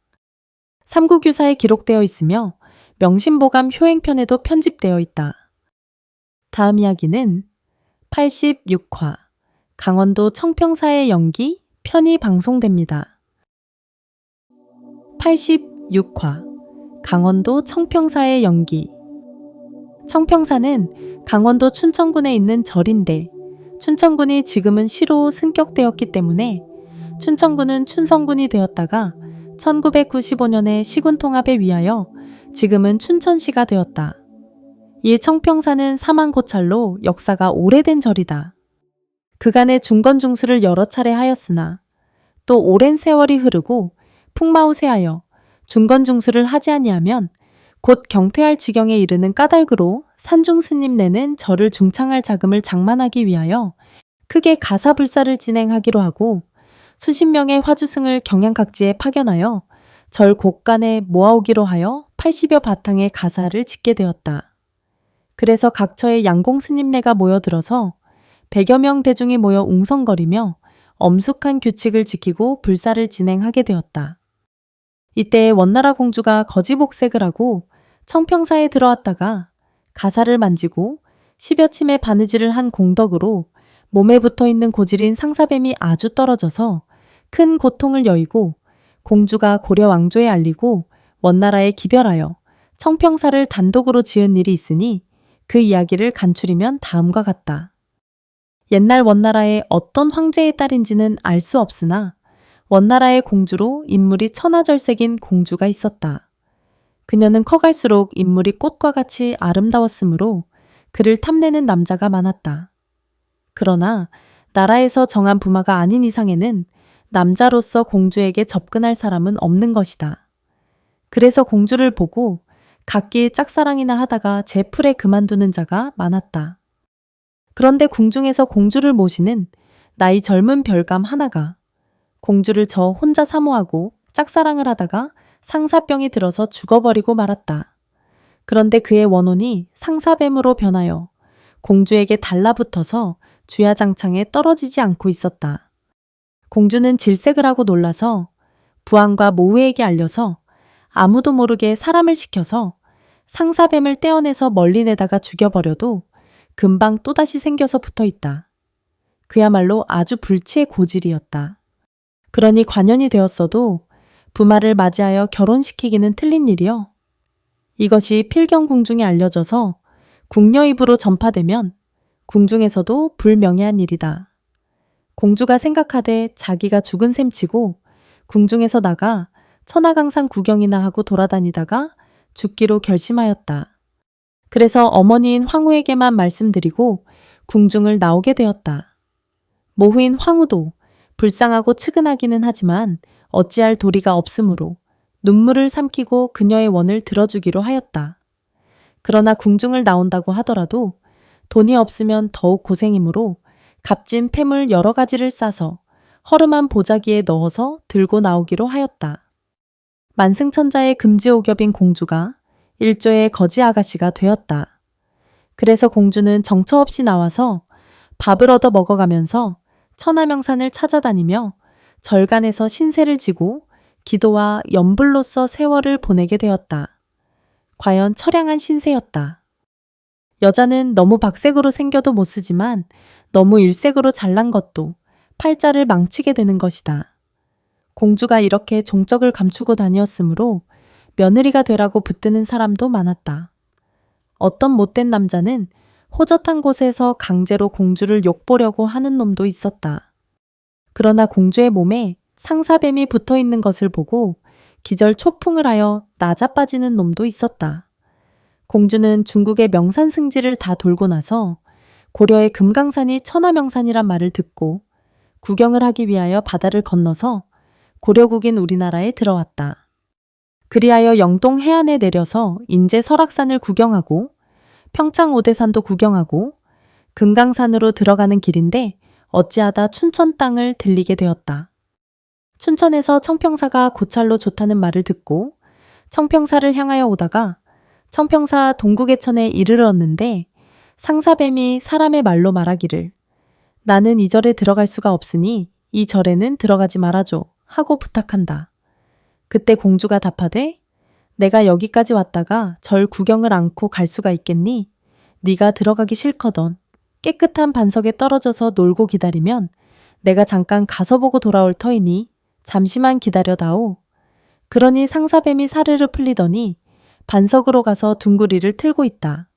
삼국유사에 기록되어 있으며 명심보감 효행편에도 편집되어 있다. 다음 이야기는 86화 강원도 청평사의 연기 편이 방송됩니다. 86화 강원도 청평사의 연기. 청평사는 강원도 춘천군에 있는 절인데 춘천군이 지금은 시로 승격되었기 때문에 춘천군은 춘성군이 되었다가 1995년에 시군통합에 위하여 지금은 춘천시가 되었다. 이 청평사는 사망고찰로 역사가 오래된 절이다. 그간의 중건중수를 여러 차례 하였으나 또 오랜 세월이 흐르고 풍마우세하여 중건중수를 하지 아니하면 곧 경퇴할 지경에 이르는 까닭으로 산중스님 내는 절을 중창할 자금을 장만하기 위하여 크게 가사불사를 진행하기로 하고 수십 명의 화주승을 경양각지에 파견하여 절 곳간에 모아오기로 하여 80여 바탕의 가사를 짓게 되었다. 그래서 각처에 양공스님네가 모여들어서 100여 명 대중이 모여 웅성거리며 엄숙한 규칙을 지키고 불사를 진행하게 되었다. 이때 원나라 공주가 거지복색을 하고 청평사에 들어왔다가 가사를 만지고 10여 침의 바느질을 한 공덕으로 몸에 붙어있는 고질인 상사뱀이 아주 떨어져서 큰 고통을 여의고 공주가 고려 왕조에 알리고 원나라에 기별하여 청평사를 단독으로 지은 일이 있으니 그 이야기를 간추리면 다음과 같다. 옛날 원나라의 어떤 황제의 딸인지는 알 수 없으나 원나라의 공주로 인물이 천하절색인 공주가 있었다. 그녀는 커갈수록 인물이 꽃과 같이 아름다웠으므로 그를 탐내는 남자가 많았다. 그러나 나라에서 정한 부마가 아닌 이상에는 남자로서 공주에게 접근할 사람은 없는 것이다. 그래서 공주를 보고 각기 짝사랑이나 하다가 제 풀에 그만두는 자가 많았다. 그런데 궁중에서 공주를 모시는 나이 젊은 별감 하나가 공주를 저 혼자 사모하고 짝사랑을 하다가 상사병이 들어서 죽어버리고 말았다. 그런데 그의 원혼이 상사뱀으로 변하여 공주에게 달라붙어서 주야장창에 떨어지지 않고 있었다. 공주는 질색을 하고 놀라서 부한과 모후에게 알려서 아무도 모르게 사람을 시켜서 상사뱀을 떼어내서 멀리 내다가 죽여버려도 금방 또다시 생겨서 붙어 있다. 그야말로 아주 불치의 고질이었다. 그러니 관연이 되었어도 부마를 맞이하여 결혼시키기는 틀린 일이요. 이것이 필경궁중에 알려져서 궁녀 입으로 전파되면 궁중에서도 불명예한 일이다. 공주가 생각하되 자기가 죽은 셈치고 궁중에서 나가 천하강산 구경이나 하고 돌아다니다가 죽기로 결심하였다. 그래서 어머니인 황후에게만 말씀드리고 궁중을 나오게 되었다. 모후인 황후도 불쌍하고 측은하기는 하지만 어찌할 도리가 없으므로 눈물을 삼키고 그녀의 원을 들어주기로 하였다. 그러나 궁중을 나온다고 하더라도 돈이 없으면 더욱 고생이므로 값진 폐물 여러 가지를 싸서 허름한 보자기에 넣어서 들고 나오기로 하였다. 만승천자의 금지오겹인 공주가 일조의 거지 아가씨가 되었다. 그래서 공주는 정처 없이 나와서 밥을 얻어 먹어가면서 천하명산을 찾아다니며 절간에서 신세를 지고 기도와 연불로써 세월을 보내게 되었다. 과연 처량한 신세였다. 여자는 너무 박색으로 생겨도 못 쓰지만 너무 일색으로 잘난 것도 팔자를 망치게 되는 것이다. 공주가 이렇게 종적을 감추고 다니었으므로 며느리가 되라고 붙드는 사람도 많았다. 어떤 못된 남자는 호젓한 곳에서 강제로 공주를 욕보려고 하는 놈도 있었다. 그러나 공주의 몸에 상사뱀이 붙어 있는 것을 보고 기절 초풍을 하여 나자빠지는 놈도 있었다. 공주는 중국의 명산 승지를 다 돌고 나서 고려의 금강산이 천하명산이란 말을 듣고 구경을 하기 위하여 바다를 건너서 고려국인 우리나라에 들어왔다. 그리하여 영동 해안에 내려서 인제 설악산을 구경하고 평창 오대산도 구경하고 금강산으로 들어가는 길인데 어찌하다 춘천 땅을 들리게 되었다. 춘천에서 청평사가 고찰로 좋다는 말을 듣고 청평사를 향하여 오다가 청평사 동국에천에 이르렀는데 상사뱀이 사람의 말로 말하기를 나는 이 절에 들어갈 수가 없으니 이 절에는 들어가지 말아줘 하고 부탁한다. 그때 공주가 답하되 내가 여기까지 왔다가 절 구경을 않고 갈 수가 있겠니? 네가 들어가기 싫거든 깨끗한 반석에 떨어져서 놀고 기다리면 내가 잠깐 가서 보고 돌아올 터이니 잠시만 기다려다오. 그러니 상사뱀이 사르르 풀리더니 반석으로 가서 둥구리를 틀고 있다.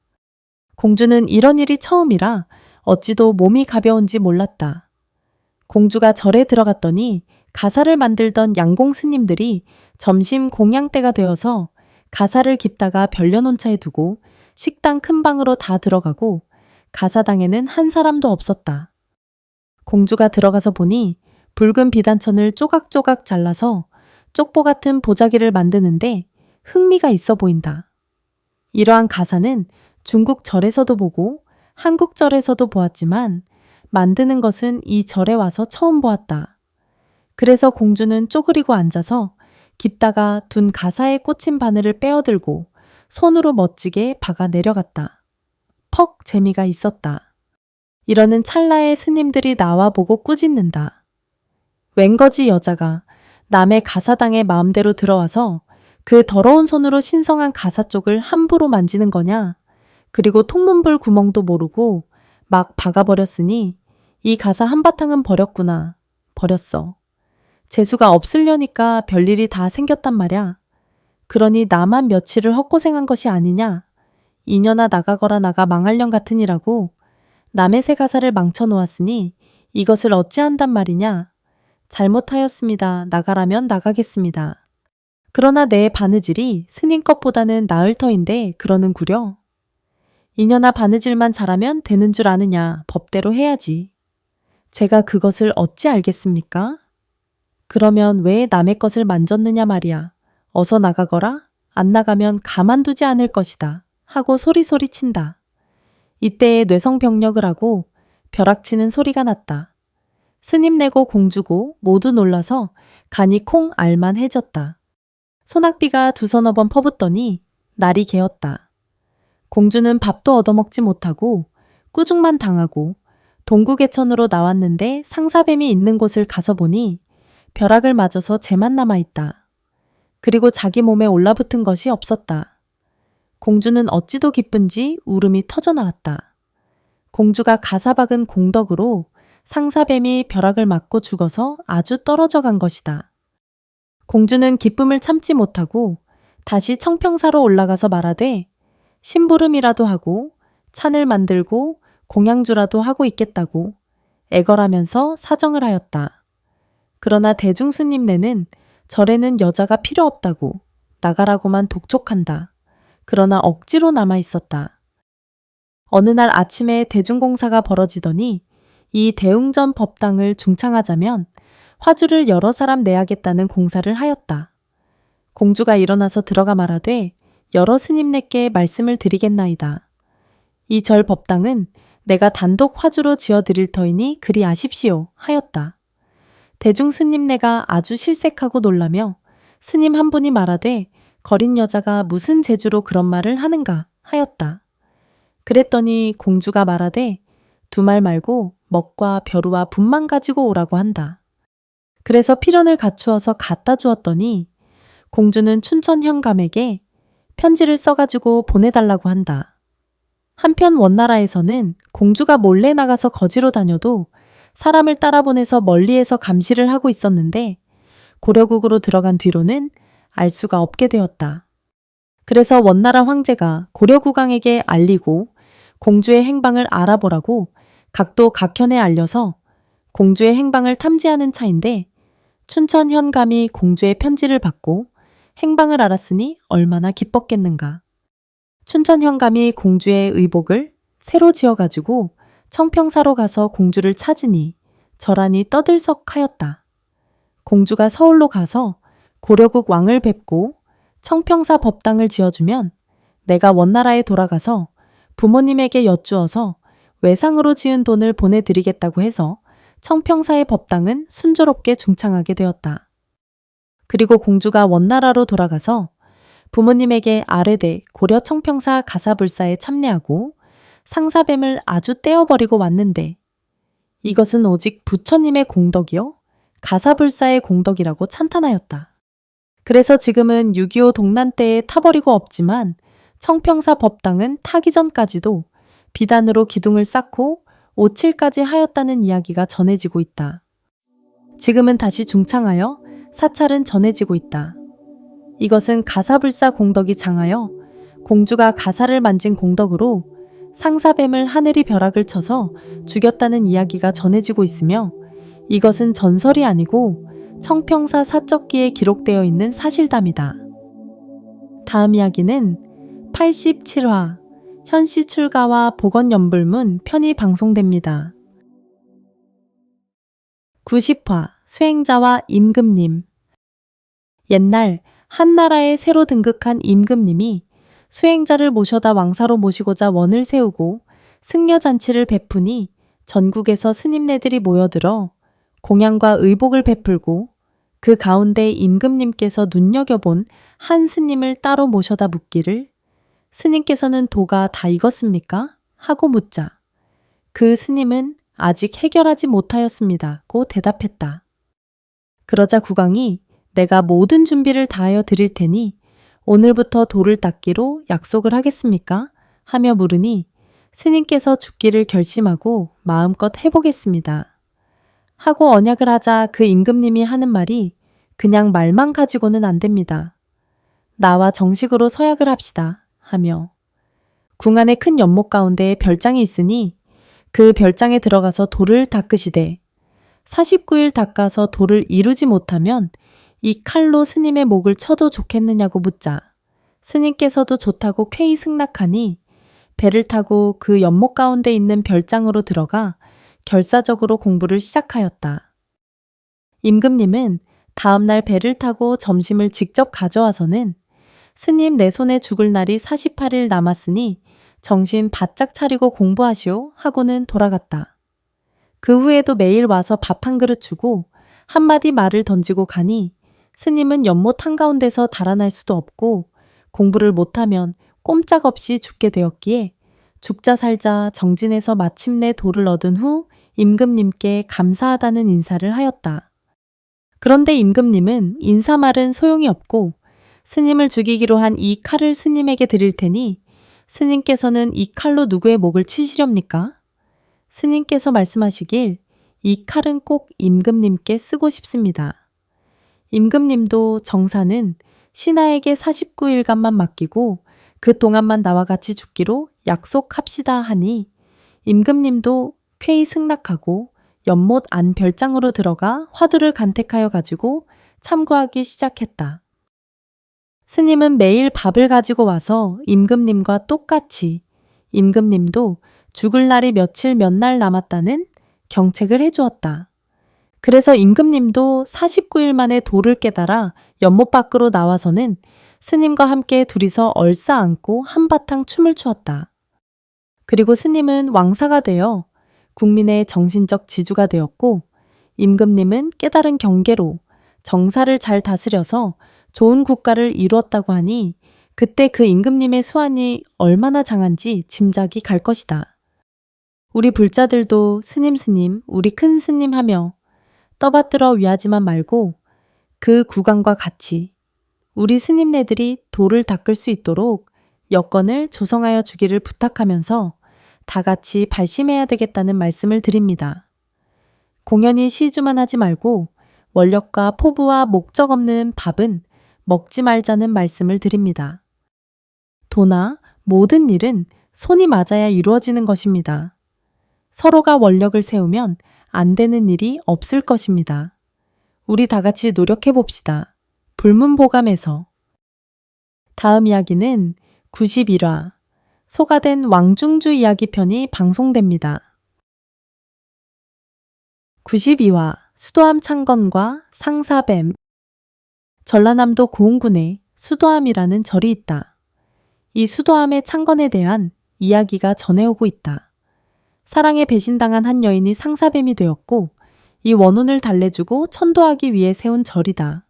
공주는 이런 일이 처음이라 어찌도 몸이 가벼운지 몰랐다. 공주가 절에 들어갔더니 가사를 만들던 양공 스님들이 점심 공양 때가 되어서 가사를 깁다가 별려놓은 차에 두고 식당 큰 방으로 다 들어가고 가사당에는 한 사람도 없었다. 공주가 들어가서 보니 붉은 비단천을 쪼각쪼각 잘라서 쪽보 같은 보자기를 만드는데 흥미가 있어 보인다. 이러한 가사는 중국 절에서도 보고 한국 절에서도 보았지만 만드는 것은 이 절에 와서 처음 보았다. 그래서 공주는 쪼그리고 앉아서 깁다가 둔 가사에 꽂힌 바늘을 빼어들고 손으로 멋지게 박아 내려갔다. 퍽 재미가 있었다. 이러는 찰나에 스님들이 나와 보고 꾸짖는다. 웬거지 여자가 남의 가사당에 마음대로 들어와서 그 더러운 손으로 신성한 가사 쪽을 함부로 만지는 거냐? 그리고 통문불 구멍도 모르고 막 박아버렸으니 이 가사 한바탕은 버렸구나. 버렸어. 재수가 없으려니까 별일이 다 생겼단 말야. 그러니 나만 며칠을 헛고생한 것이 아니냐. 이년아 나가거라 나가 망할년 같으니라고 남의 새 가사를 망쳐놓았으니 이것을 어찌한단 말이냐. 잘못하였습니다. 나가라면 나가겠습니다. 그러나 내 바느질이 스님 것보다는 나을 터인데 그러는구려. 이년아 바느질만 잘하면 되는 줄 아느냐. 법대로 해야지. 제가 그것을 어찌 알겠습니까? 그러면 왜 남의 것을 만졌느냐 말이야. 어서 나가거라. 안 나가면 가만두지 않을 것이다. 하고 소리소리 친다. 이때에 뇌성병력을 하고 벼락치는 소리가 났다. 스님 내고 공주고 모두 놀라서 간이 콩 알만해졌다. 소낙비가 두서너 번 퍼붓더니 날이 개었다. 공주는 밥도 얻어먹지 못하고 꾸중만 당하고 동구개천으로 나왔는데 상사뱀이 있는 곳을 가서 보니 벼락을 맞아서 재만 남아있다. 그리고 자기 몸에 올라붙은 것이 없었다. 공주는 어찌도 기쁜지 울음이 터져나왔다. 공주가 가사박은 공덕으로 상사뱀이 벼락을 맞고 죽어서 아주 떨어져 간 것이다. 공주는 기쁨을 참지 못하고 다시 청평사로 올라가서 말하되 심부름이라도 하고 찬을 만들고 공양주라도 하고 있겠다고 애걸하면서 사정을 하였다. 그러나 대중스님네는 절에는 여자가 필요 없다고 나가라고만 독촉한다. 그러나 억지로 남아 있었다. 어느 날 아침에 대중공사가 벌어지더니 이 대웅전 법당을 중창하자면 화주를 여러 사람 내야겠다는 공사를 하였다. 공주가 일어나서 들어가 말하되 여러 스님네께 말씀을 드리겠나이다. 이 절 법당은 내가 단독 화주로 지어드릴 터이니 그리 아십시오 하였다. 대중 스님네가 아주 실색하고 놀라며 스님 한 분이 말하되 거린 여자가 무슨 재주로 그런 말을 하는가 하였다. 그랬더니 공주가 말하되 두 말 말고 먹과 벼루와 붓만 가지고 오라고 한다. 그래서 필연을 갖추어서 갖다 주었더니 공주는 춘천 현감에게 편지를 써가지고 보내달라고 한다. 한편 원나라에서는 공주가 몰래 나가서 거지로 다녀도 사람을 따라 보내서 멀리에서 감시를 하고 있었는데 고려국으로 들어간 뒤로는 알 수가 없게 되었다. 그래서 원나라 황제가 고려국왕에게 알리고 공주의 행방을 알아보라고 각도 각현에 알려서 공주의 행방을 탐지하는 차인데 춘천 현감이 공주의 편지를 받고 행방을 알았으니 얼마나 기뻤겠는가. 춘천 현감이 공주의 의복을 새로 지어가지고 청평사로 가서 공주를 찾으니 절하니 떠들썩하였다. 공주가 서울로 가서 고려국 왕을 뵙고 청평사 법당을 지어주면 내가 원나라에 돌아가서 부모님에게 여쭈어서 외상으로 지은 돈을 보내드리겠다고 해서 청평사의 법당은 순조롭게 중창하게 되었다. 그리고 공주가 원나라로 돌아가서 부모님에게 아뢰되 고려 청평사 가사불사에 참례하고 상사뱀을 아주 떼어버리고 왔는데 이것은 오직 부처님의 공덕이요 가사불사의 공덕이라고 찬탄하였다. 그래서 지금은 6.25 동란 때에 타버리고 없지만 청평사 법당은 타기 전까지도 비단으로 기둥을 쌓고 오칠까지 하였다는 이야기가 전해지고 있다. 지금은 다시 중창하여 사찰은 전해지고 있다. 이것은 가사불사 공덕이 장하여 공주가 가사를 만진 공덕으로 상사뱀을 하늘이 벼락을 쳐서 죽였다는 이야기가 전해지고 있으며 이것은 전설이 아니고 청평사 사적기에 기록되어 있는 사실담이다. 다음 이야기는 87화 현시 출가와 복원연불문 편이 방송됩니다. 90화 수행자와 임금님. 옛날 한나라에 새로 등극한 임금님이 수행자를 모셔다 왕사로 모시고자 원을 세우고 승려잔치를 베푸니 전국에서 스님네들이 모여들어 공양과 의복을 베풀고 그 가운데 임금님께서 눈여겨본 한 스님을 따로 모셔다 묻기를 스님께서는 도가 다 익었습니까? 하고 묻자 그 스님은 아직 해결하지 못하였습니다. 고 대답했다. 그러자 국왕이 내가 모든 준비를 다하여 드릴 테니 오늘부터 돌을 닦기로 약속을 하겠습니까? 하며 물으니 스님께서 죽기를 결심하고 마음껏 해보겠습니다. 하고 언약을 하자 그 임금님이 하는 말이 그냥 말만 가지고는 안 됩니다. 나와 정식으로 서약을 합시다. 하며 궁 안의 큰 연못 가운데 별장이 있으니 그 별장에 들어가서 돌을 닦으시되 49일 닦아서 돌을 이루지 못하면 이 칼로 스님의 목을 쳐도 좋겠느냐고 묻자 스님께서도 좋다고 쾌히 승낙하니 배를 타고 그 연못 가운데 있는 별장으로 들어가 결사적으로 공부를 시작하였다. 임금님은 다음날 배를 타고 점심을 직접 가져와서는 스님 내 손에 죽을 날이 48일 남았으니 정신 바짝 차리고 공부하시오 하고는 돌아갔다. 그 후에도 매일 와서 밥 한 그릇 주고 한마디 말을 던지고 가니 스님은 연못 한가운데서 달아날 수도 없고 공부를 못하면 꼼짝없이 죽게 되었기에 죽자 살자 정진해서 마침내 도를 얻은 후 임금님께 감사하다는 인사를 하였다. 그런데 임금님은 인사말은 소용이 없고 스님을 죽이기로 한 이 칼을 스님에게 드릴 테니 스님께서는 이 칼로 누구의 목을 치시렵니까? 스님께서 말씀하시길 이 칼은 꼭 임금님께 쓰고 싶습니다. 임금님도 정사는 신하에게 49일간만 맡기고 그 동안만 나와 같이 죽기로 약속합시다 하니 임금님도 쾌히 승낙하고 연못 안 별장으로 들어가 화두를 간택하여 가지고 참고하기 시작했다. 스님은 매일 밥을 가지고 와서 임금님과 똑같이 임금님도 죽을 날이 며칠 몇 날 남았다는 경책을 해주었다. 그래서 임금님도 49일 만에 도를 깨달아 연못 밖으로 나와서는 스님과 함께 둘이서 얼싸안고 한바탕 춤을 추었다. 그리고 스님은 왕사가 되어 국민의 정신적 지주가 되었고 임금님은 깨달은 경계로 정사를 잘 다스려서 좋은 국가를 이루었다고 하니 그때 그 임금님의 수완이 얼마나 장한지 짐작이 갈 것이다. 우리 불자들도 스님 우리 큰 스님 하며 떠받들어 위하지만 말고 그 구강과 같이 우리 스님네들이 도를 닦을 수 있도록 여건을 조성하여 주기를 부탁하면서 다 같이 발심해야 되겠다는 말씀을 드립니다. 공연히 시주만 하지 말고 원력과 포부와 목적 없는 밥은 먹지 말자는 말씀을 드립니다. 도나 모든 일은 손이 맞아야 이루어지는 것입니다. 서로가 원력을 세우면 안 되는 일이 없을 것입니다. 우리 다 같이 노력해 봅시다. 불문보감에서. 다음 이야기는 91화 소가된 왕중주 이야기 편이 방송됩니다. 92화 수도암 창건과 상사뱀. 전라남도 고흥군에 수도암이라는 절이 있다. 이 수도암의 창건에 대한 이야기가 전해오고 있다. 사랑에 배신당한 한 여인이 상사뱀이 되었고 이 원혼을 달래주고 천도하기 위해 세운 절이다.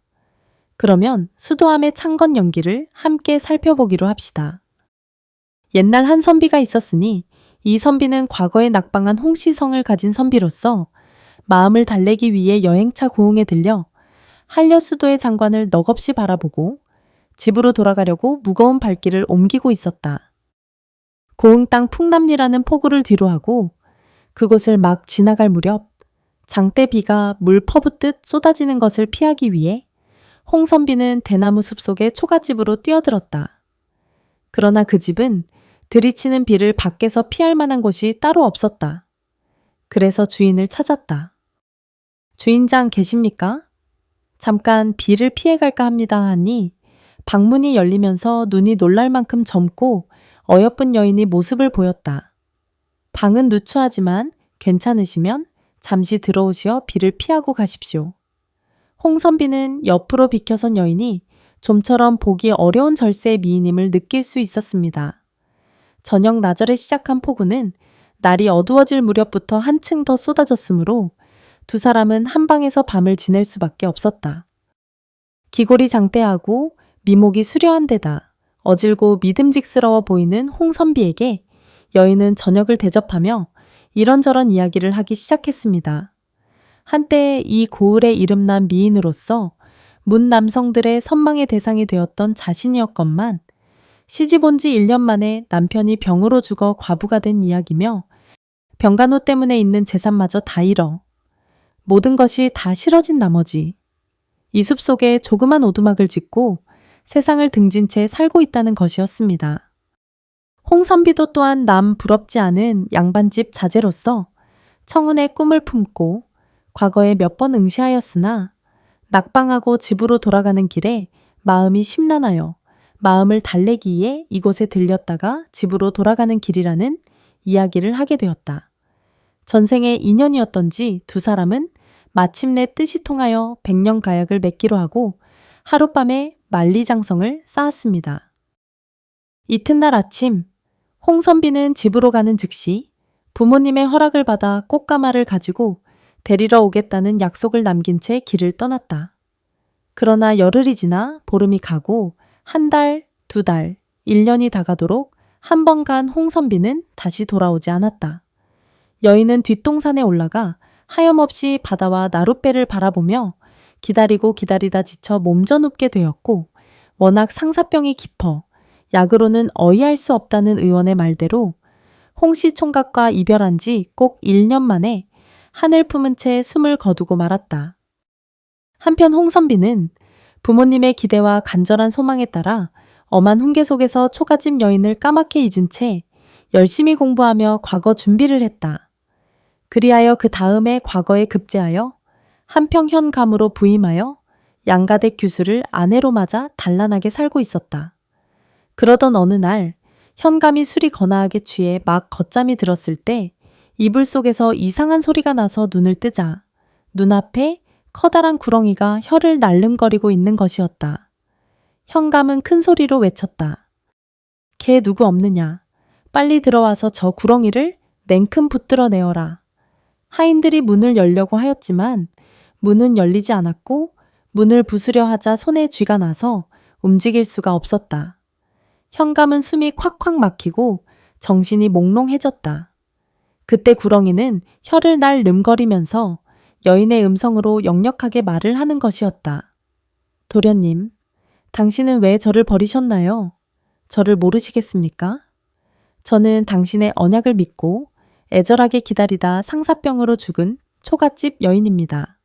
그러면 수도암의 창건 연기를 함께 살펴보기로 합시다. 옛날 한 선비가 있었으니 이 선비는 과거에 낙방한 홍시성을 가진 선비로서 마음을 달래기 위해 여행차 고흥에 들려 한려수도의 장관을 넋없이 바라보고 집으로 돌아가려고 무거운 발길을 옮기고 있었다. 고흥 땅 풍남리라는 포구를 뒤로하고 그곳을 막 지나갈 무렵 장대 비가 물 퍼붓듯 쏟아지는 것을 피하기 위해 홍선비는 대나무 숲 속의 초가집으로 뛰어들었다. 그러나 그 집은 들이치는 비를 밖에서 피할 만한 곳이 따로 없었다. 그래서 주인을 찾았다. 주인장 계십니까? 잠깐 비를 피해갈까 합니다 하니 방문이 열리면서 눈이 놀랄 만큼 젊고 어여쁜 여인이 모습을 보였다. 방은 누추하지만 괜찮으시면 잠시 들어오시어 비를 피하고 가십시오. 홍선비는 옆으로 비켜선 여인이 좀처럼 보기 어려운 절세의 미인임을 느낄 수 있었습니다. 저녁 나절에 시작한 폭우는 날이 어두워질 무렵부터 한층 더 쏟아졌으므로 두 사람은 한 방에서 밤을 지낼 수밖에 없었다. 기골이 장대하고 미목이 수려한 데다 어질고 믿음직스러워 보이는 홍선비에게 여인은 저녁을 대접하며 이런저런 이야기를 하기 시작했습니다. 한때 이 고을에 이름난 미인으로서 문 남성들의 선망의 대상이 되었던 자신이었건만 시집 온 지 1년 만에 남편이 병으로 죽어 과부가 된 이야기며 병간호 때문에 있는 재산마저 다 잃어 모든 것이 다 싫어진 나머지 이 숲속에 조그만 오두막을 짓고 세상을 등진 채 살고 있다는 것이었습니다. 홍선비도 또한 남 부럽지 않은 양반집 자제로서 청운의 꿈을 품고 과거에 몇 번 응시하였으나 낙방하고 집으로 돌아가는 길에 마음이 심란하여 마음을 달래기 위해 이곳에 들렸다가 집으로 돌아가는 길이라는 이야기를 하게 되었다. 전생의 인연이었던지 두 사람은 마침내 뜻이 통하여 백년가약을 맺기로 하고 하룻밤에 만리장성을 쌓았습니다. 이튿날 아침 홍선비는 집으로 가는 즉시 부모님의 허락을 받아 꽃가마를 가지고 데리러 오겠다는 약속을 남긴 채 길을 떠났다. 그러나 열흘이 지나 보름이 가고 한 달, 두 달, 1년이 다가도록 한 번 간 홍선비는 다시 돌아오지 않았다. 여인은 뒷동산에 올라가 하염없이 바다와 나룻배를 바라보며 기다리고 기다리다 지쳐 몸져눕게 되었고 워낙 상사병이 깊어 약으로는 어이할 수 없다는 의원의 말대로 홍씨 총각과 이별한 지 꼭 1년 만에 하늘 품은 채 숨을 거두고 말았다. 한편 홍선비는 부모님의 기대와 간절한 소망에 따라 엄한 훈계 속에서 초가집 여인을 까맣게 잊은 채 열심히 공부하며 과거 준비를 했다. 그리하여 그 다음에 과거에 급제하여 한평현감으로 부임하여 양가댁 규수를 아내로 맞아 단란하게 살고 있었다. 그러던 어느 날 현감이 술이 거나하게 취해 막 걷잠이 들었을 때 이불 속에서 이상한 소리가 나서 눈을 뜨자 눈앞에 커다란 구렁이가 혀를 날름거리고 있는 것이었다. 현감은 큰 소리로 외쳤다. 걔 누구 없느냐? 빨리 들어와서 저 구렁이를 냉큼 붙들어 내어라. 하인들이 문을 열려고 하였지만 문은 열리지 않았고 문을 부수려 하자 손에 쥐가 나서 움직일 수가 없었다. 현감은 숨이 콱콱 막히고 정신이 몽롱해졌다. 그때 구렁이는 혀를 날름거리면서 여인의 음성으로 역력하게 말을 하는 것이었다. 도련님, 당신은 왜 저를 버리셨나요? 저를 모르시겠습니까? 저는 당신의 언약을 믿고 애절하게 기다리다 상사병으로 죽은 초가집 여인입니다.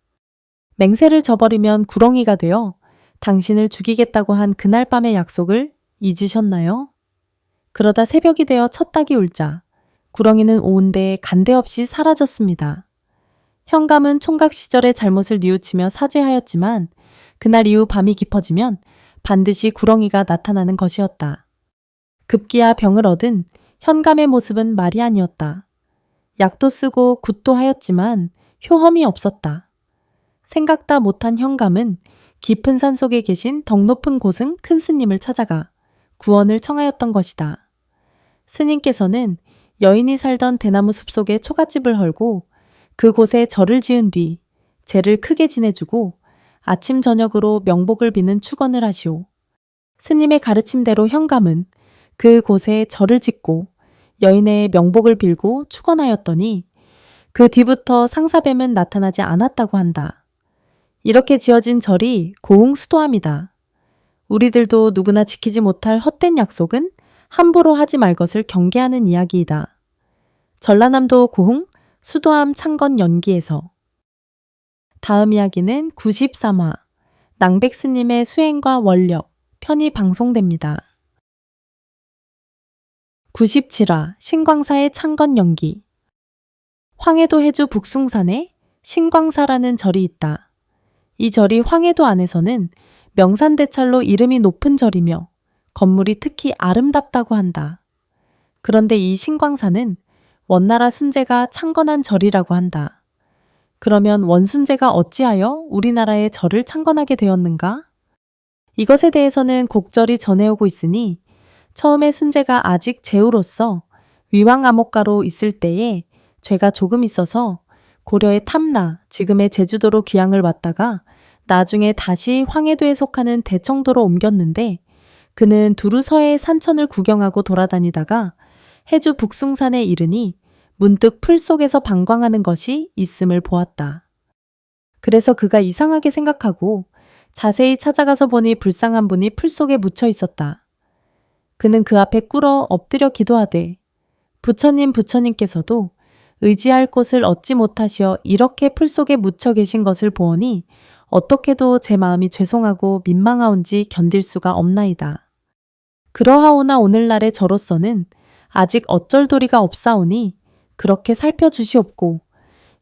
맹세를 저버리면 구렁이가 되어 당신을 죽이겠다고 한 그날 밤의 약속을 잊으셨나요? 그러다 새벽이 되어 첫 닭이 울자 구렁이는 온데에 간데없이 사라졌습니다. 현감은 총각 시절의 잘못을 뉘우치며 사죄하였지만 그날 이후 밤이 깊어지면 반드시 구렁이가 나타나는 것이었다. 급기야 병을 얻은 현감의 모습은 말이 아니었다. 약도 쓰고 굿도 하였지만 효험이 없었다. 생각다 못한 현감은 깊은 산 속에 계신 덕 높은 고승 큰 스님을 찾아가 구원을 청하였던 것이다. 스님께서는 여인이 살던 대나무 숲속에 초가집을 헐고 그곳에 절을 지은 뒤 제를 크게 지내주고 아침 저녁으로 명복을 비는 축원을 하시오. 스님의 가르침대로 현감은 그곳에 절을 짓고 여인의 명복을 빌고 축원하였더니 그 뒤부터 상사뱀은 나타나지 않았다고 한다. 이렇게 지어진 절이 고흥수도함이다. 우리들도 누구나 지키지 못할 헛된 약속은 함부로 하지 말 것을 경계하는 이야기이다. 전라남도 고흥 수도함 창건 연기에서. 다음 이야기는 93화 낭백스님의 수행과 원력 편이 방송됩니다. 97화 신광사의 창건 연기. 황해도 해주 북숭산에 신광사라는 절이 있다. 이 절이 황해도 안에서는 명산대찰로 이름이 높은 절이며 건물이 특히 아름답다고 한다. 그런데 이 신광사는 원나라 순제가 창건한 절이라고 한다. 그러면 원순제가 어찌하여 우리나라의 절을 창건하게 되었는가? 이것에 대해서는 곡절이 전해오고 있으니 처음에 순제가 아직 제후로서 위왕암옥가로 있을 때에 죄가 조금 있어서 고려의 탐나, 지금의 제주도로 귀향을 왔다가 나중에 다시 황해도에 속하는 대청도로 옮겼는데 그는 두루 서해 산천을 구경하고 돌아다니다가 해주 북숭산에 이르니 문득 풀 속에서 방광하는 것이 있음을 보았다. 그래서 그가 이상하게 생각하고 자세히 찾아가서 보니 불상한 분이 풀 속에 묻혀 있었다. 그는 그 앞에 꿇어 엎드려 기도하되 부처님께서도 의지할 곳을 얻지 못하시어 이렇게 풀 속에 묻혀 계신 것을 보오니 어떻게도 제 마음이 죄송하고 민망하온지 견딜 수가 없나이다. 그러하오나 오늘날의 저로서는 아직 어쩔 도리가 없사오니 그렇게 살펴주시옵고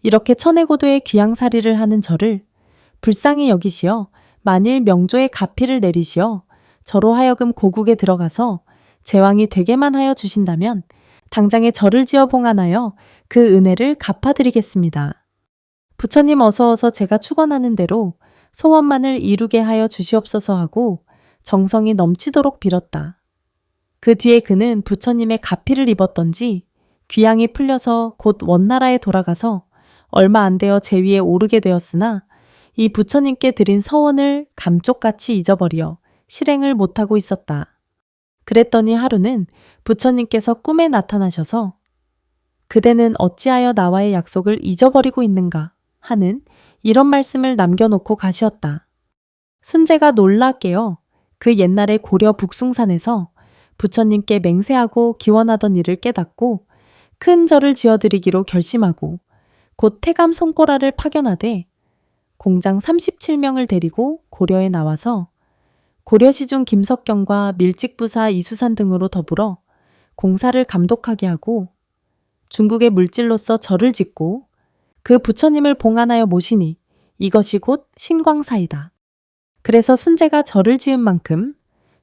이렇게 천해고도의 귀양살이를 하는 저를 불쌍히 여기시어 만일 명조의 가피를 내리시어 저로 하여금 고국에 들어가서 제왕이 되게만 하여 주신다면 당장에 절을 지어 봉안하여 그 은혜를 갚아드리겠습니다. 부처님 어서 제가 축원하는 대로 소원만을 이루게 하여 주시옵소서 하고 정성이 넘치도록 빌었다. 그 뒤에 그는 부처님의 가피를 입었던지 귀향이 풀려서 곧 원나라에 돌아가서 얼마 안 되어 제위에 오르게 되었으나 이 부처님께 드린 서원을 감쪽같이 잊어버려 실행을 못하고 있었다. 그랬더니 하루는 부처님께서 꿈에 나타나셔서 그대는 어찌하여 나와의 약속을 잊어버리고 있는가 하는 이런 말씀을 남겨놓고 가시었다. 순재가 놀라 깨어 그 옛날에 고려 북숭산에서 부처님께 맹세하고 기원하던 일을 깨닫고 큰 절을 지어드리기로 결심하고 곧 태감 손꼬라를 파견하되 공장 37명을 데리고 고려에 나와서 고려시중 김석경과 밀직부사 이수산 등으로 더불어 공사를 감독하게 하고 중국의 물질로서 절을 짓고 그 부처님을 봉안하여 모시니 이것이 곧 신광사이다. 그래서 순재가 절을 지은 만큼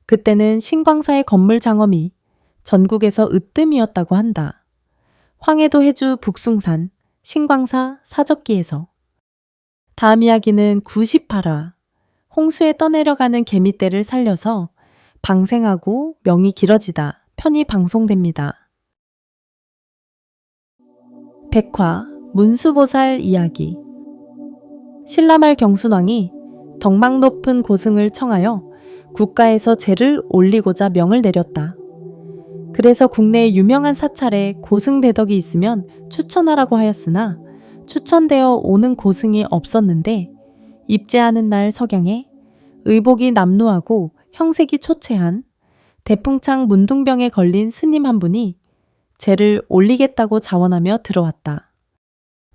그때는 신광사의 건물 장엄이 전국에서 으뜸이었다고 한다. 황해도 해주 북숭산 신광사 사적기에서. 다음 이야기는 98화 홍수에 떠내려가는 개미떼를 살려서 방생하고 명이 길어지다 편이 방송됩니다. 100화 문수보살 이야기. 신라말 경순왕이 덕망 높은 고승을 청하여 국가에서 제를 올리고자 명을 내렸다. 그래서 국내에 유명한 사찰에 고승대덕이 있으면 추천하라고 하였으나 추천되어 오는 고승이 없었는데 입제하는 날 석양에 의복이 남루하고 형색이 초췌한 대풍창 문둥병에 걸린 스님 한 분이 제를 올리겠다고 자원하며 들어왔다.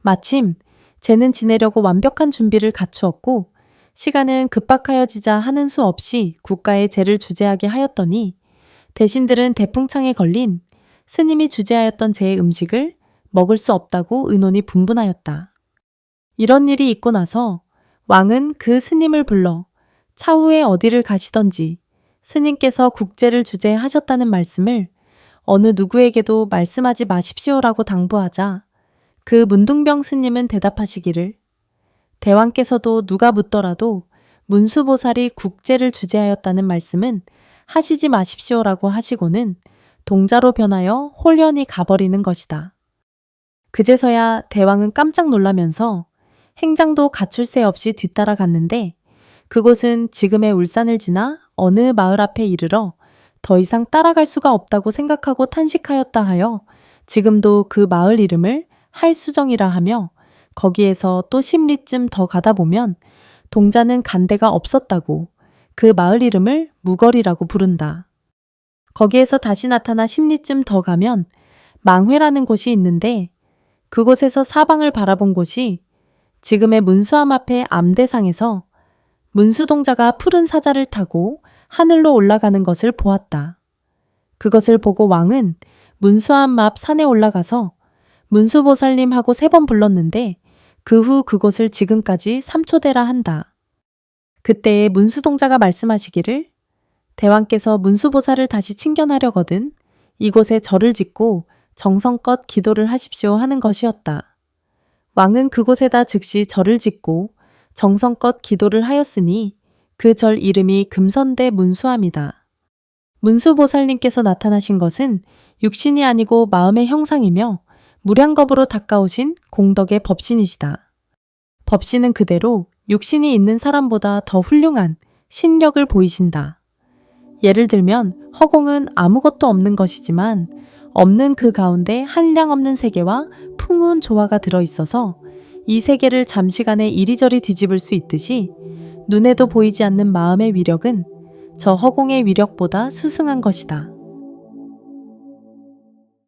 마침 제는 지내려고 완벽한 준비를 갖추었고 시간은 급박하여지자 하는 수 없이 국가에 제를 주재하게 하였더니 대신들은 대풍창에 걸린 스님이 주재하였던 제의 음식을 먹을 수 없다고 의논이 분분하였다. 이런 일이 있고 나서 왕은 그 스님을 불러 차후에 어디를 가시던지 스님께서 국제를 주재하셨다는 말씀을 어느 누구에게도 말씀하지 마십시오라고 당부하자 그 문둥병 스님은 대답하시기를 대왕께서도 누가 묻더라도 문수보살이 국제를 주재하였다는 말씀은 하시지 마십시오라고 하시고는 동자로 변하여 홀연히 가버리는 것이다. 그제서야 대왕은 깜짝 놀라면서 행장도 갖출 새 없이 뒤따라 갔는데 그곳은 지금의 울산을 지나 어느 마을 앞에 이르러 더 이상 따라갈 수가 없다고 생각하고 탄식하였다 하여 지금도 그 마을 이름을 할수정이라 하며 거기에서 또 10리쯤 더 가다 보면 동자는 간 데가 없었다고 그 마을 이름을 무거리라고 부른다. 거기에서 다시 나타나 10리쯤 더 가면 망회라는 곳이 있는데 그곳에서 사방을 바라본 곳이 지금의 문수암 앞에 암대상에서 문수동자가 푸른 사자를 타고 하늘로 올라가는 것을 보았다. 그것을 보고 왕은 문수암 앞 산에 올라가서 문수보살님하고 3번 불렀는데 그 후 그곳을 지금까지 삼초대라 한다. 그때에 문수동자가 말씀하시기를 대왕께서 문수보살을 다시 칭견하려거든 이곳에 절을 짓고 정성껏 기도를 하십시오 하는 것이었다. 왕은 그곳에다 즉시 절을 짓고 정성껏 기도를 하였으니 그 절 이름이 금선대 문수암이다. 문수보살님께서 나타나신 것은 육신이 아니고 마음의 형상이며 무량겁으로 닦아오신 공덕의 법신이시다. 법신은 그대로 육신이 있는 사람보다 더 훌륭한 신력을 보이신다. 예를 들면 허공은 아무것도 없는 것이지만 없는 그 가운데 한량없는 세계와 풍운 조화가 들어있어서 이 세계를 잠시간에 이리저리 뒤집을 수 있듯이 눈에도 보이지 않는 마음의 위력은 저 허공의 위력보다 수승한 것이다.